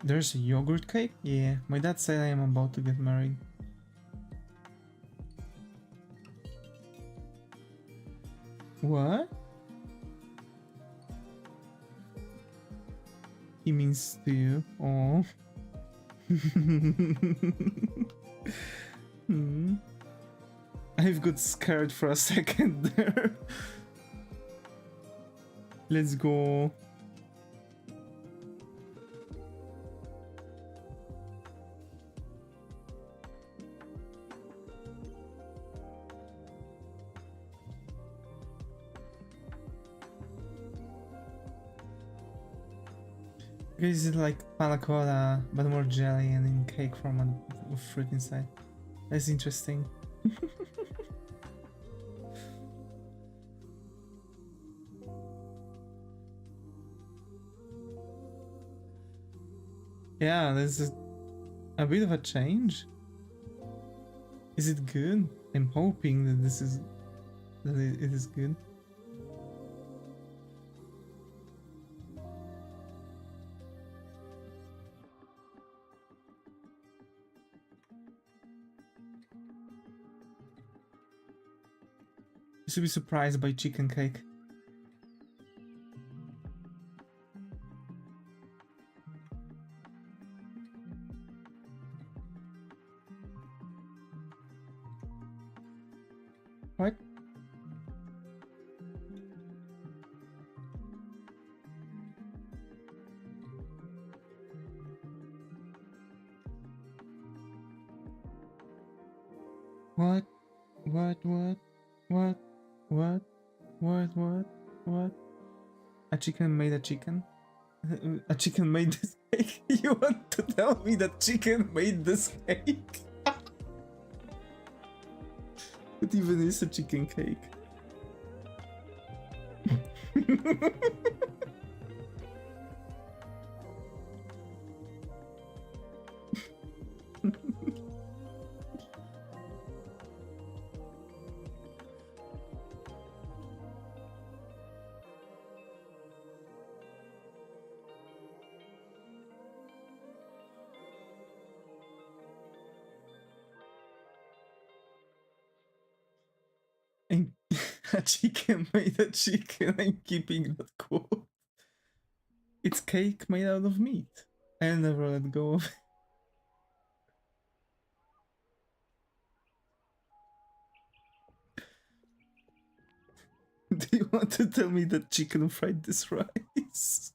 There's a yogurt cake? Yeah, my dad said I am about to get married. What? He means to you. Oh. I've got scared for a second there. Let's go. Is it like panna cotta, but more jelly and in cake form with fruit inside? That's interesting. Yeah, this is a bit of a change. Is it good? I'm hoping that it is good. You should be surprised by chicken cake. What? What? What? A chicken made a chicken? A chicken made this cake? You want to tell me that chicken made this cake? What even is a chicken cake? And a chicken made a chicken. I'm keeping that quote. It's cake made out of meat. I'll never let go of it. Do you want to tell me that chicken fried this rice?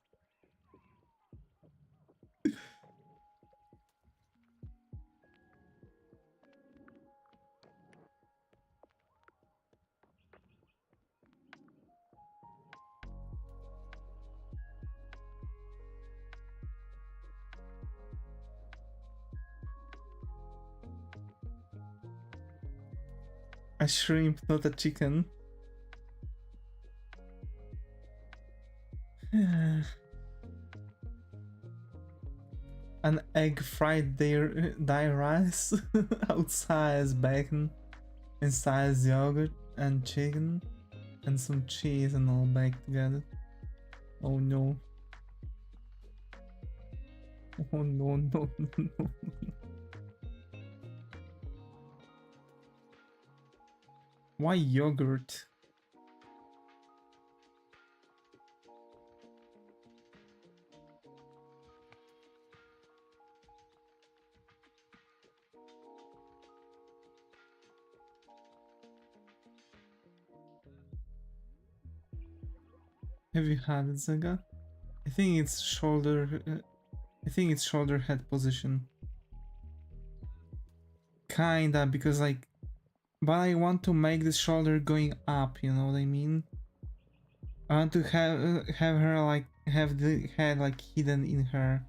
A shrimp, not a chicken. An egg fried dye rice outside as bacon, inside as yogurt and chicken and some cheese and all baked together. Oh no. Oh no, no, no. Why yogurt? Have you had it, Zaga? I think it's shoulder. I think it's shoulder head position. Kinda, because like, but I want to make the shoulder going up. You know what I mean? I want to have her like have the head like hidden in her,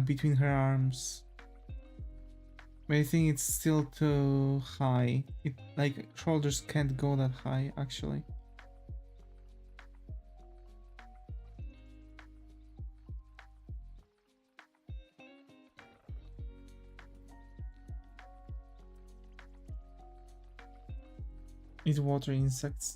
between her arms. But I think it's still too high. It like shoulders can't go that high actually. Eat water insects.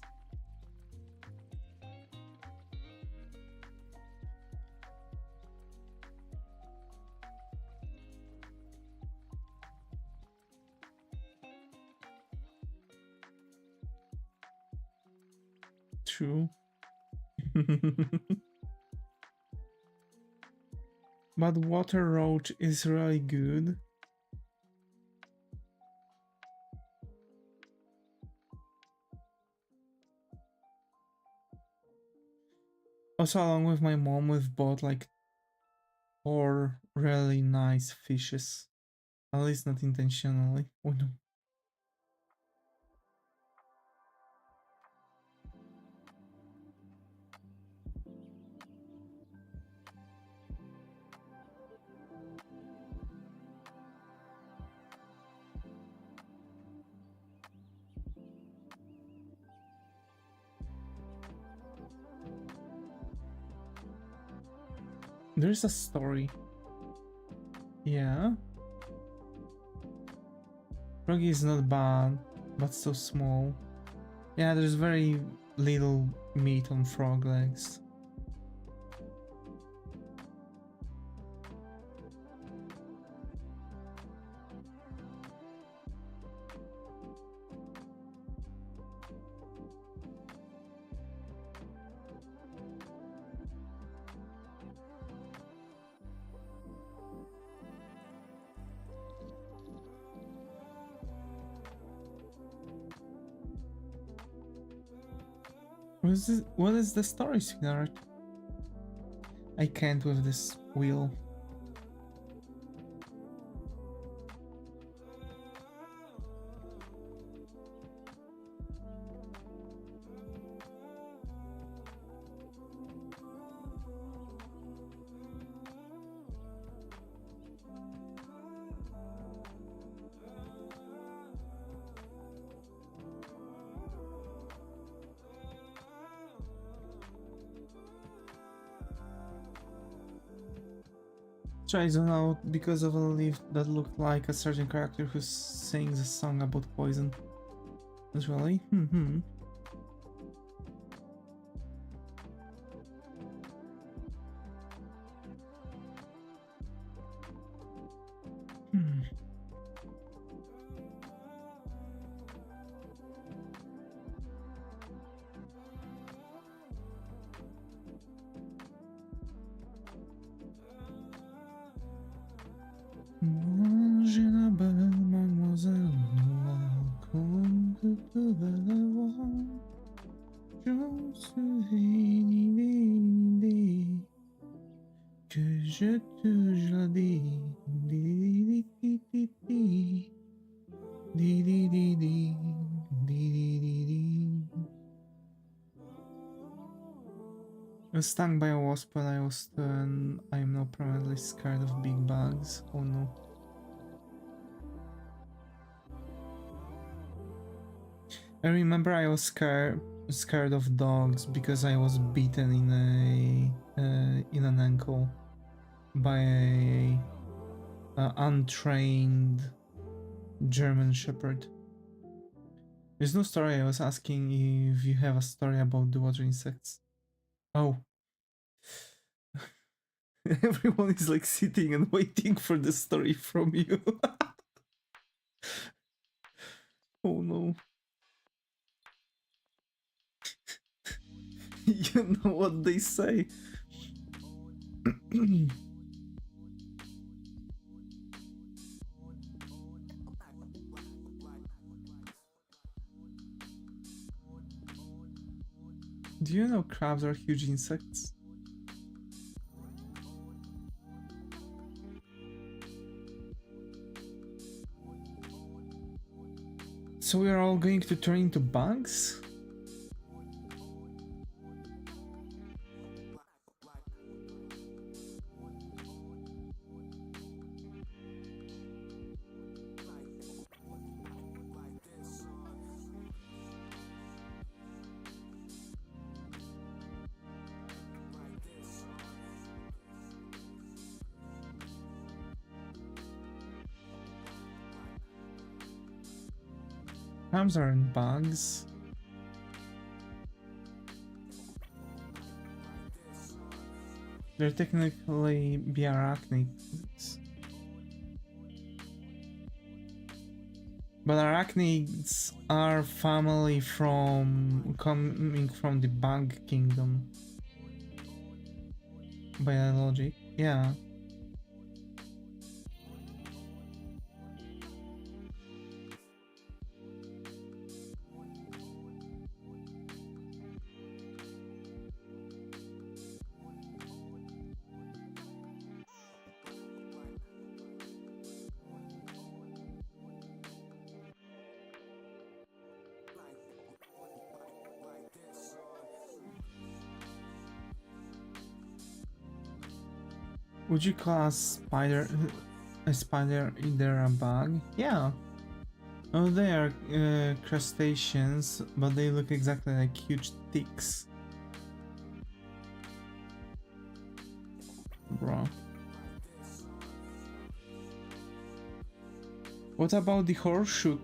True. But water roach is really good. Also, along with my mom, we've bought like 4 really nice fishes. At least not intentionally. Oh no. There's a story. Yeah. Froggy is not bad, but so small. Yeah, there's very little meat on frog legs. What is the story, sweetheart? I can't with this wheel. Try zone out because of a leaf that looked like a certain character who sings a song about poison. Really? Hmm. Mangez la belle mademoiselle noire, comme tu pouvais la voir. Je suis l'idée que je te jadis. Di di di di di di di di di di di. I was stung by a wasp when I was 2 and I am now permanently scared of big bugs. Oh no. I remember I was scared of dogs because I was bitten in an ankle by a untrained German Shepherd. There's no story. I was asking if you have a story about the water insects. Oh. Everyone is like sitting and waiting for the story from you. Oh no. You know what they say. Do you know crabs are huge insects? So we are all going to turn into bugs? Crabs aren't bugs. They're technically be arachnids. But arachnids are family from coming from the bug kingdom. Biology, yeah. Would you call a spider either a bug? Yeah. Oh, they are crustaceans, but they look exactly like huge ticks. Bro. What about the horseshoe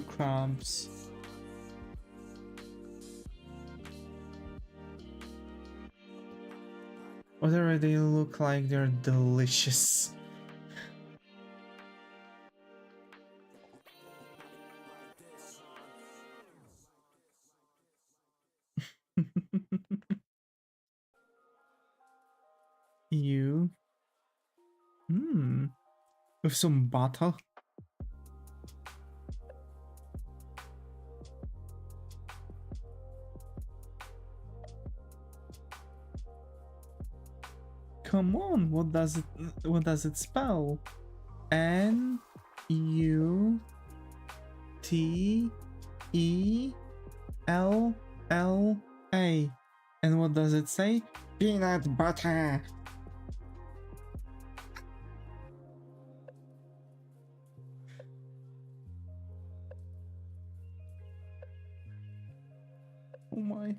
crabs? Whatever they look like, they're delicious. You? With some butter? Come on, what does it spell? N-U-T-E-L-L-A. And what does it say? Peanut butter. Oh my.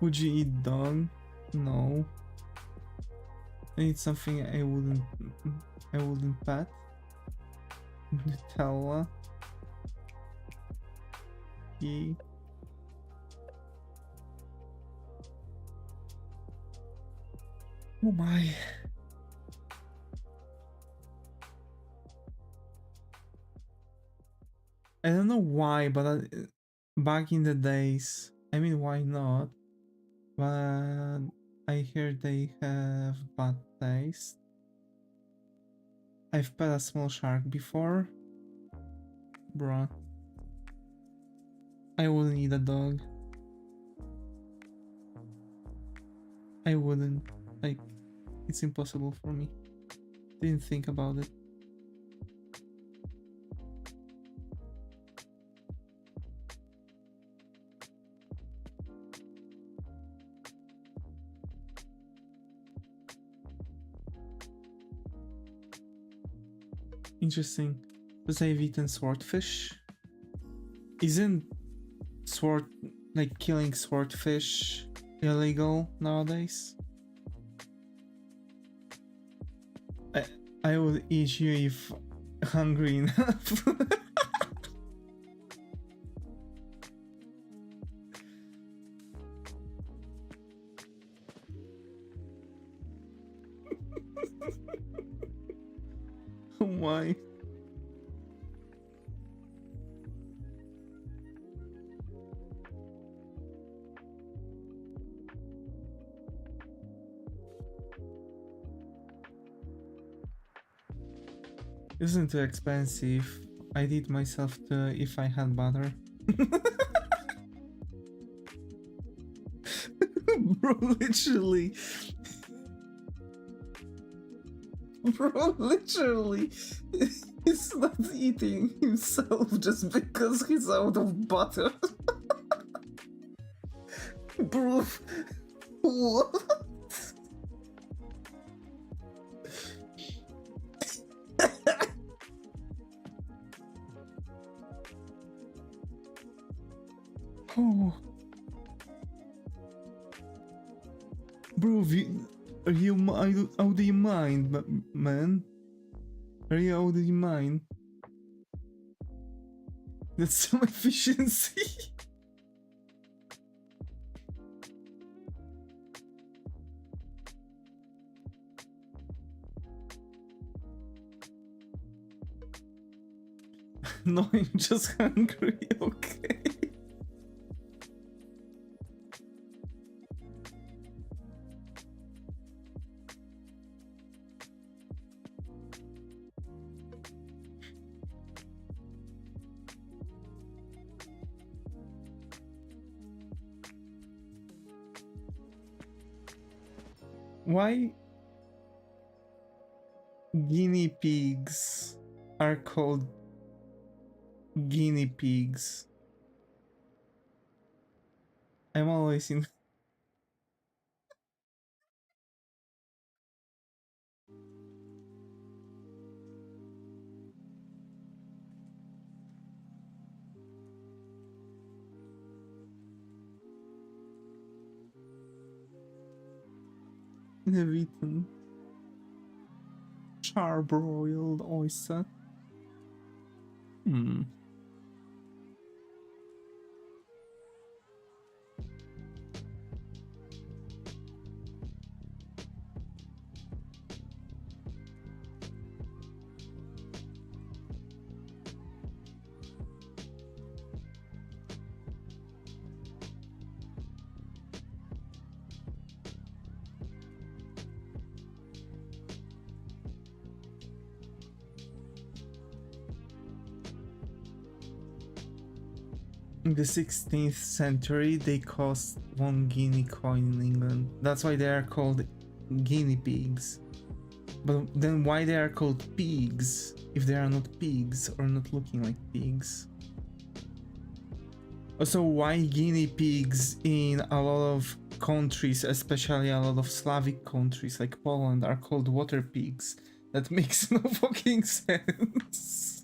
Would you eat dog? No. I need something I wouldn't pet. Nutella. Yee. Oh my. I don't know why, but back in the days, I mean, why not? But I hear they have bad taste. I've pet a small shark before. Bruh. I wouldn't eat a dog. I wouldn't. Like, it's impossible for me. Didn't think about it. Interesting. Because I've eaten swordfish. Isn't killing swordfish illegal nowadays? I would eat you if hungry enough. Oh my. Isn't too expensive. I'd eat myself too if I had butter. Bro, literally. Bro, literally. He's not eating himself just because he's out of butter. Bro, what? Oh. Bro, are you out of your mind, man? Are you out of your mind? That's some efficiency. No, I'm just hungry, okay. Why guinea pigs are called guinea pigs? I'm always in. Eaten charbroiled oyster. Hmm. In the 16th century, they cost 1 guinea coin in England. That's why they are called guinea pigs. But then why they are called pigs if they are not pigs or not looking like pigs? Also, why guinea pigs in a lot of countries, especially a lot of Slavic countries like Poland, are called water pigs? That makes no fucking sense.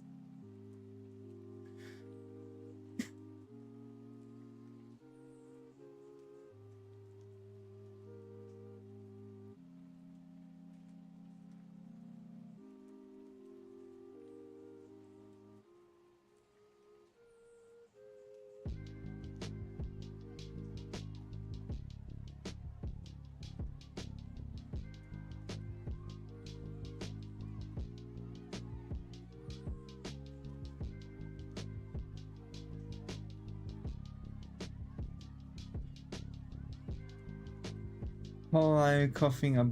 Oh, I'm coughing up.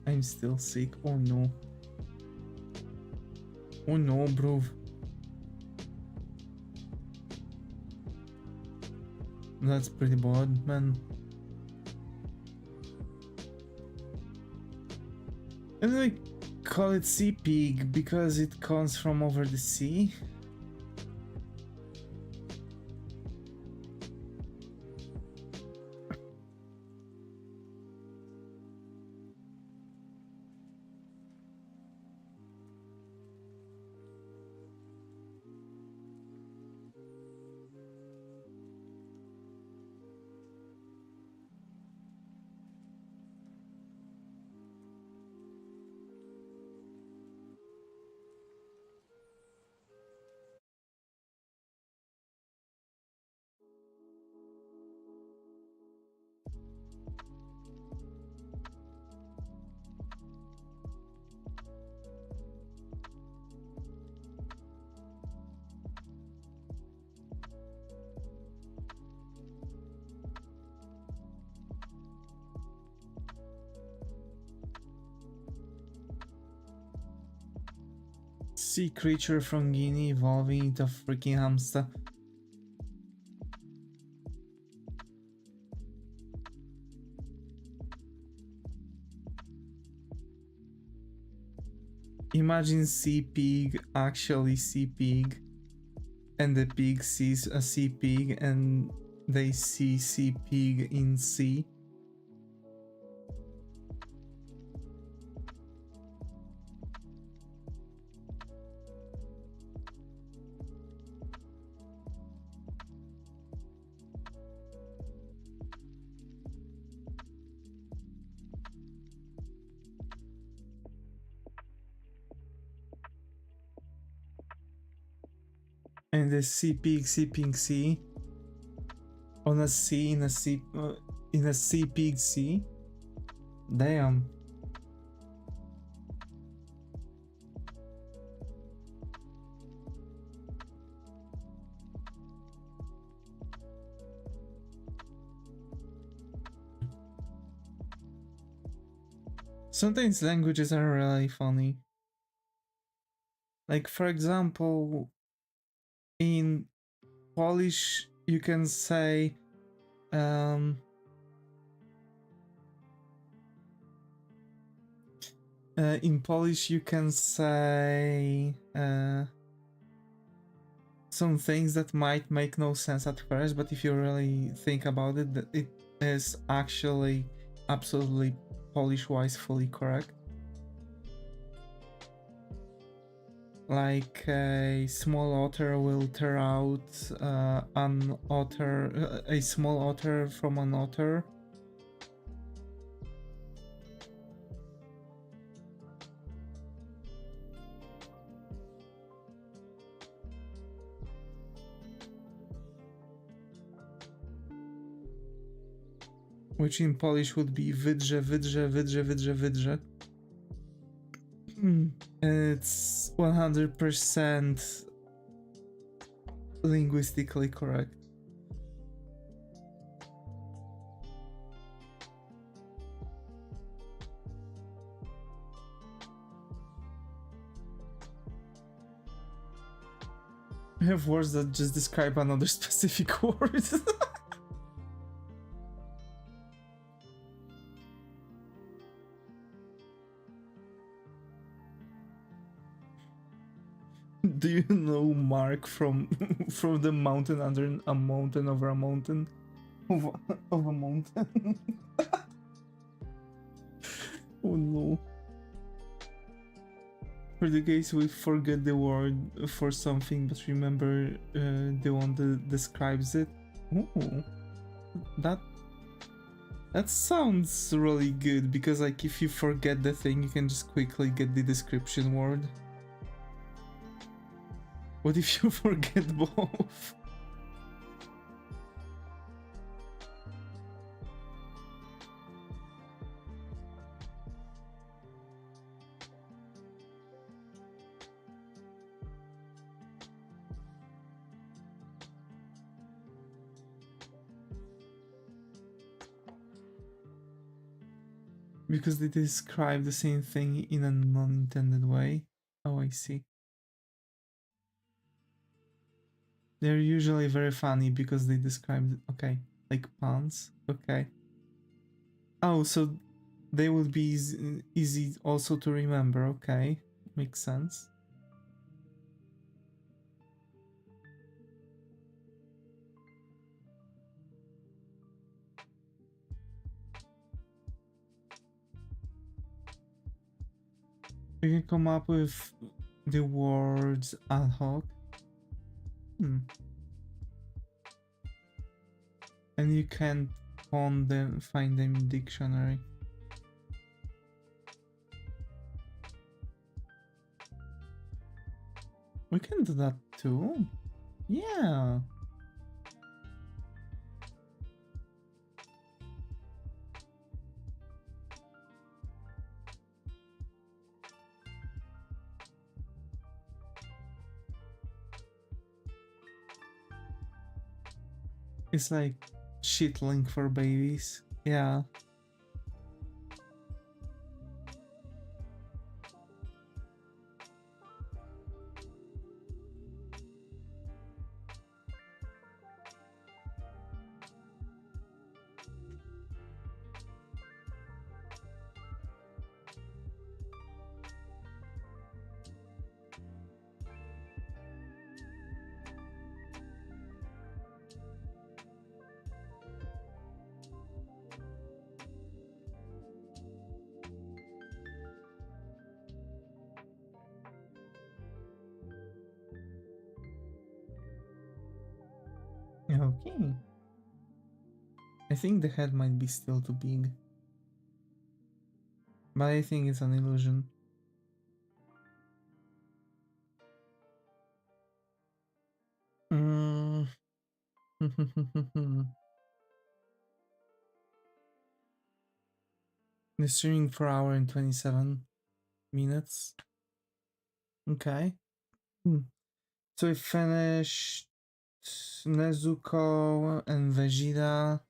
I'm still sick. Oh no. Oh no, bro. That's pretty bad, man. And they call it sea pig because it comes from over the sea. Sea creature from Guinea evolving into a freaking hamster. Imagine sea pig actually sea pig, and the pig sees a sea pig and they see sea pig in sea. And the C pig C pig C on a C in a C pig C. Damn. Sometimes languages are really funny. Like, for example, in Polish you can say in Polish you can say some things that might make no sense at first, but if you really think about it, it is actually absolutely Polish-wise fully correct. Like a small otter will tear out an otter, a small otter from an otter. Which in Polish would be wydrze, wydrze, wydrze, wydrze, wydrze. It's 100% linguistically correct. I have words that just describe another specific word. Do you know Mark from the mountain under a mountain over a mountain of a mountain? Oh no. For the case we forget the word for something but remember the one that describes it. Oh, that sounds really good, because like if you forget the thing you can just quickly get the description word. What if you forget both? Because they describe the same thing in a non-intended way. Oh, I see. They're usually very funny because they describe, okay, like puns. Okay. Oh, so they would be easy also to remember. Okay, makes sense. You can come up with the words ad hoc. And you can't find them in dictionary. We can do that too. Yeah. It's like shit link for babies. Yeah. Okay. I think the head might be still too big. But I think it's an illusion. The streaming for hour and 27 minutes. Okay. So we finished Nezuko and Vegeta.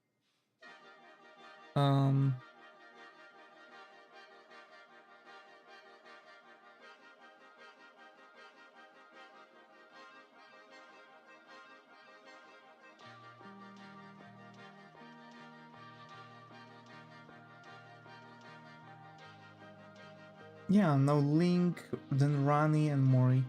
Yeah, now Link, then Rani and Mori.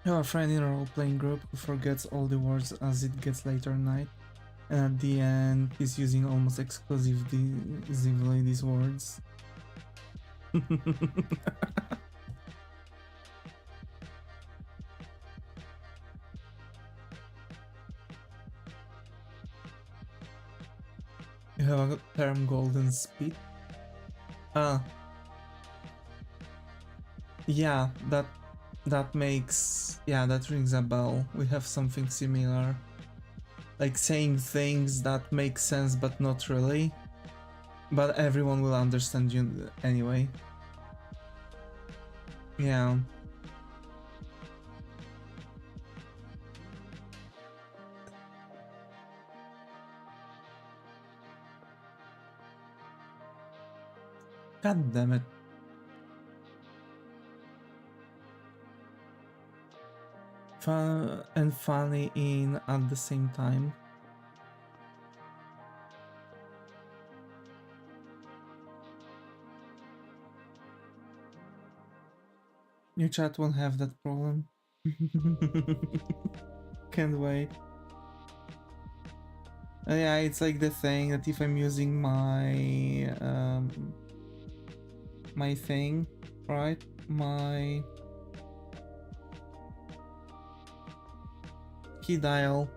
I have a friend in a role-playing group who forgets all the words as it gets later at night, and at the end he's using almost exclusively these words. You have a term golden spit? Yeah, that makes, yeah, that rings a bell. We have something similar. Like saying things that make sense but not really. But everyone will understand you anyway. Yeah. God damn it. Fun and funny in at the same time. Your chat won't have that problem. Can't wait. Yeah, it's like the thing that if I'm using my my thing, right? My key dial,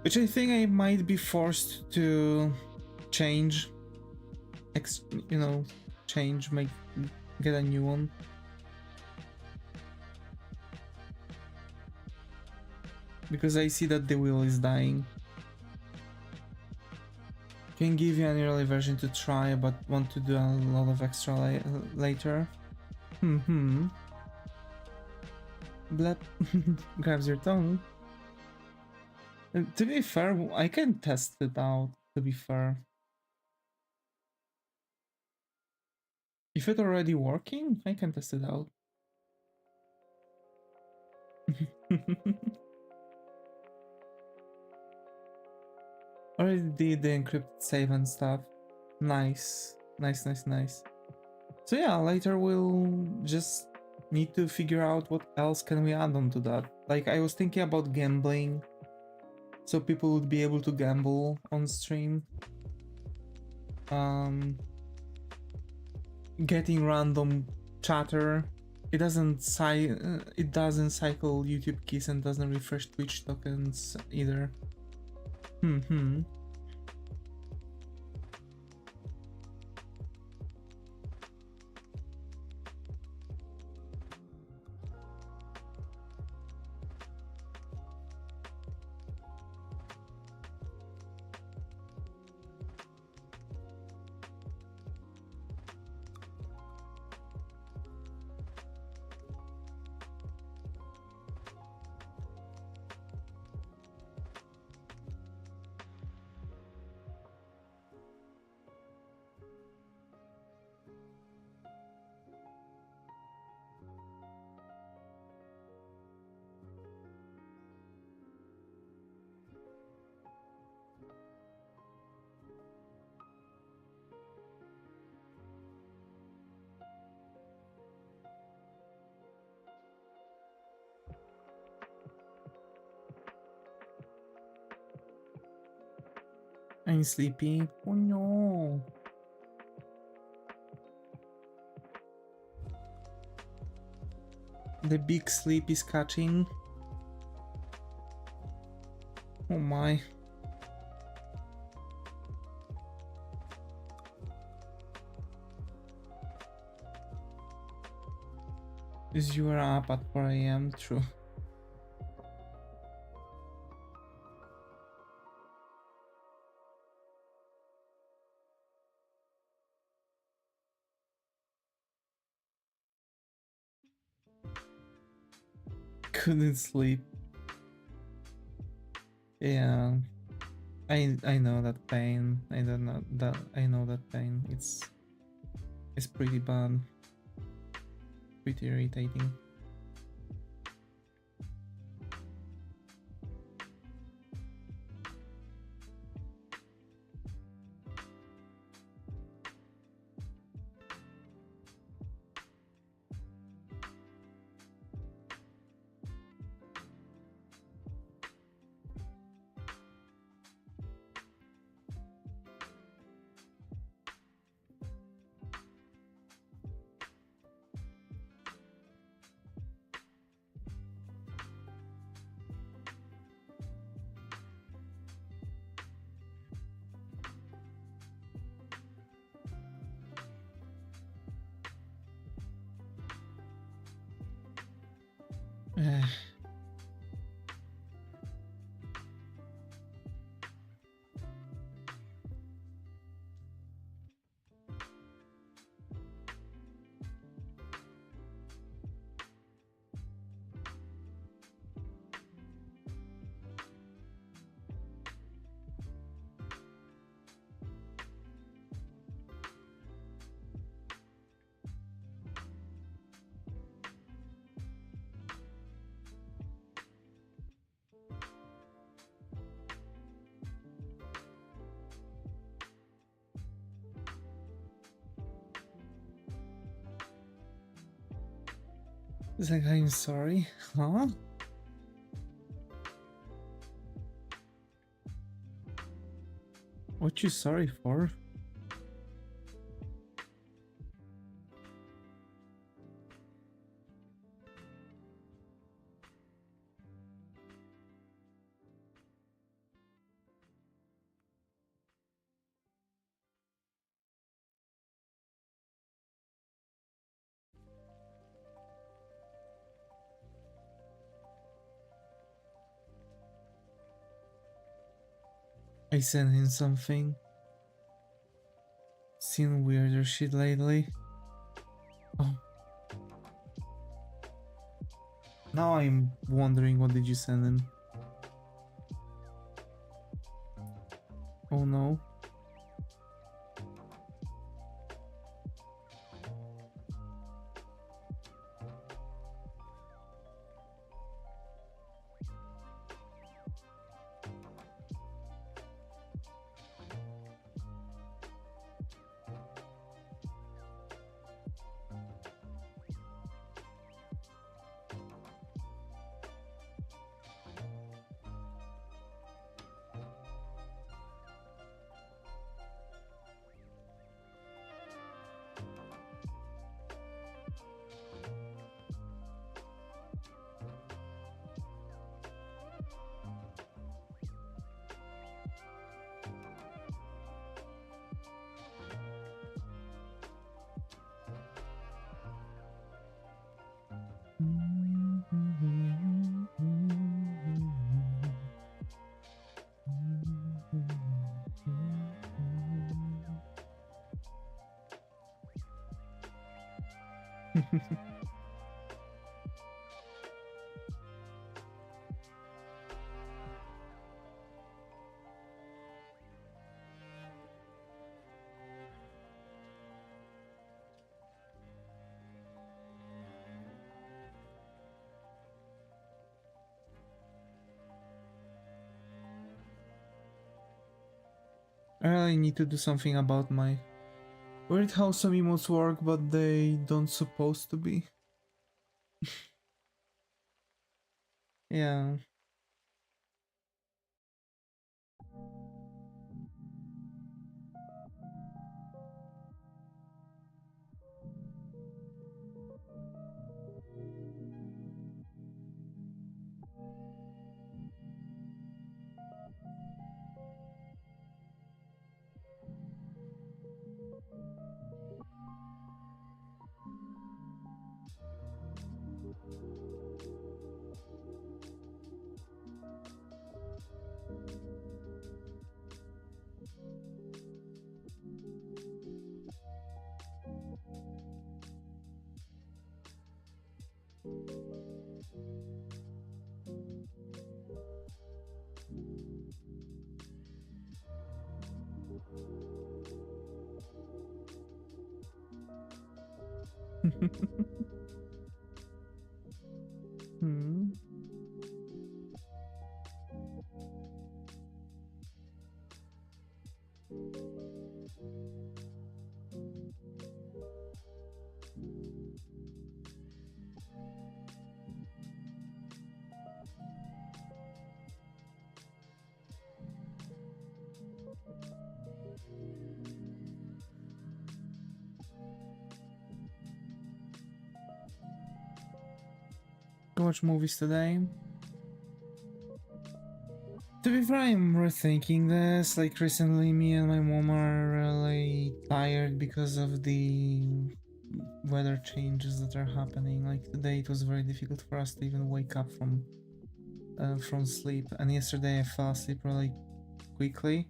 which I think I might be forced to change, change, get a new one. Because I see that the wheel is dying. Can give you an early version to try, but want to do a lot of extra later. Blep grabs your tongue. To be fair, I can test it out, to be fair. If it's already working, I can test it out. Already did the encrypted save and stuff. Nice. Nice. So yeah, later we'll just need to figure out what else can we add on to that. Like, I was thinking about gambling, so people would be able to gamble on stream. Getting random chatter. It doesn't cycle YouTube keys and doesn't refresh Twitch tokens either. I'm sleepy. Oh no. The big sleep is catching. Oh my. Is you are up at 4 AM? True. couldn't sleep. Yeah, I know that pain. I don't know that I know that pain. It's pretty bad, pretty irritating. It's like, I'm sorry, huh? What you sorry for? I sent him something. Seen weirder shit lately. Oh, now I'm wondering, what did you send him? Oh no. I really need to do something about my... Weird how some emotes work, but they don't supposed to be. Yeah. Hmm. Watch movies today. To be fair, I'm rethinking this. Like recently, me and my mom are really tired because of the weather changes that are happening. Like today, it was very difficult for us to even wake up from sleep, and yesterday I fell asleep really quickly.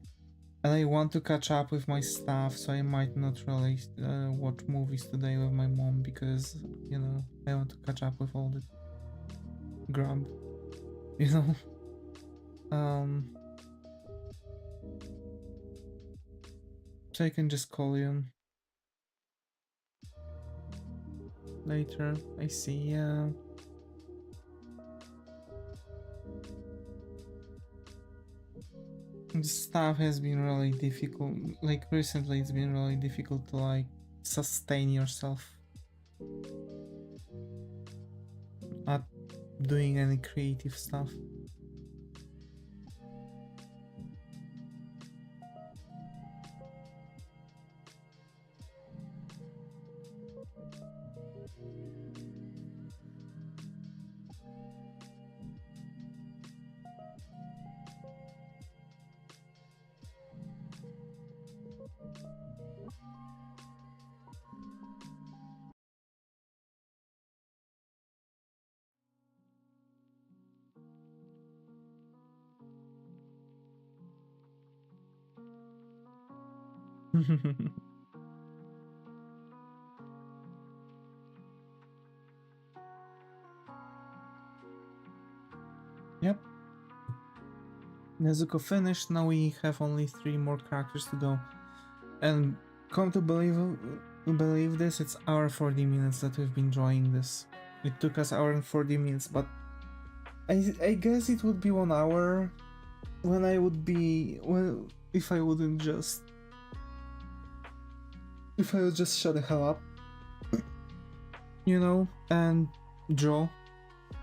And I want to catch up with my stuff, so I might not really watch movies today with my mom because, you know, I want to catch up with all the grub, you know. So I can just call you later. I see. Yeah. The stuff has been really difficult. Like recently, it's been really difficult to like sustain yourself at doing any creative stuff. Yep. Nezuko finished. Now we have only 3 more characters to go. And come to believe this, it's our 40 minutes that we've been drawing this. It took us hour and 40 minutes, but I guess it would be 1 hour when I would be if I would just shut the hell up, you know, and draw,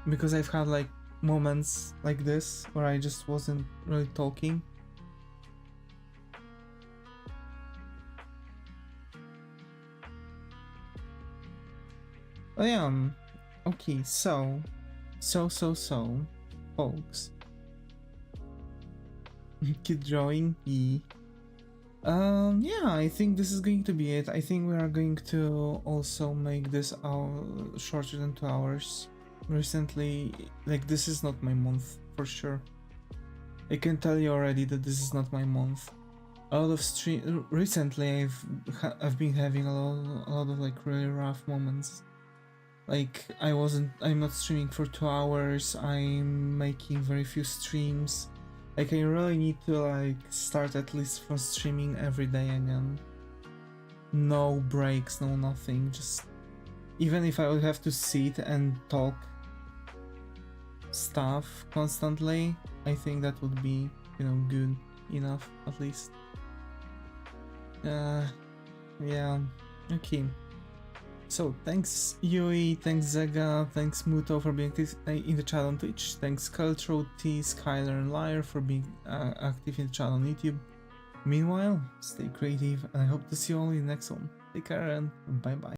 because I've had like moments like this where I just wasn't really talking. But yeah, okay, so, folks. Keep drawing. Yeah, I think this is going to be it. I think we are going to also make this shorter than 2 hours. Recently, like, this is not my month for sure. I can tell you already that this is not my month. A lot of recently I've been having a lot of like really rough moments. Like I'm not streaming for 2 hours. I'm making very few streams. Like I really need to like start at least from streaming every day again. No breaks, no nothing. Just even if I would have to sit and talk stuff constantly, I think that would be, you know, good enough at least. Yeah, okay. So thanks Yui, thanks Zega, thanks Muto for being active in the chat on Twitch, thanks Cultro, T, Skylar and Liar for being active in the chat on YouTube. Meanwhile, stay creative and I hope to see you all in the next one. Take care and bye bye.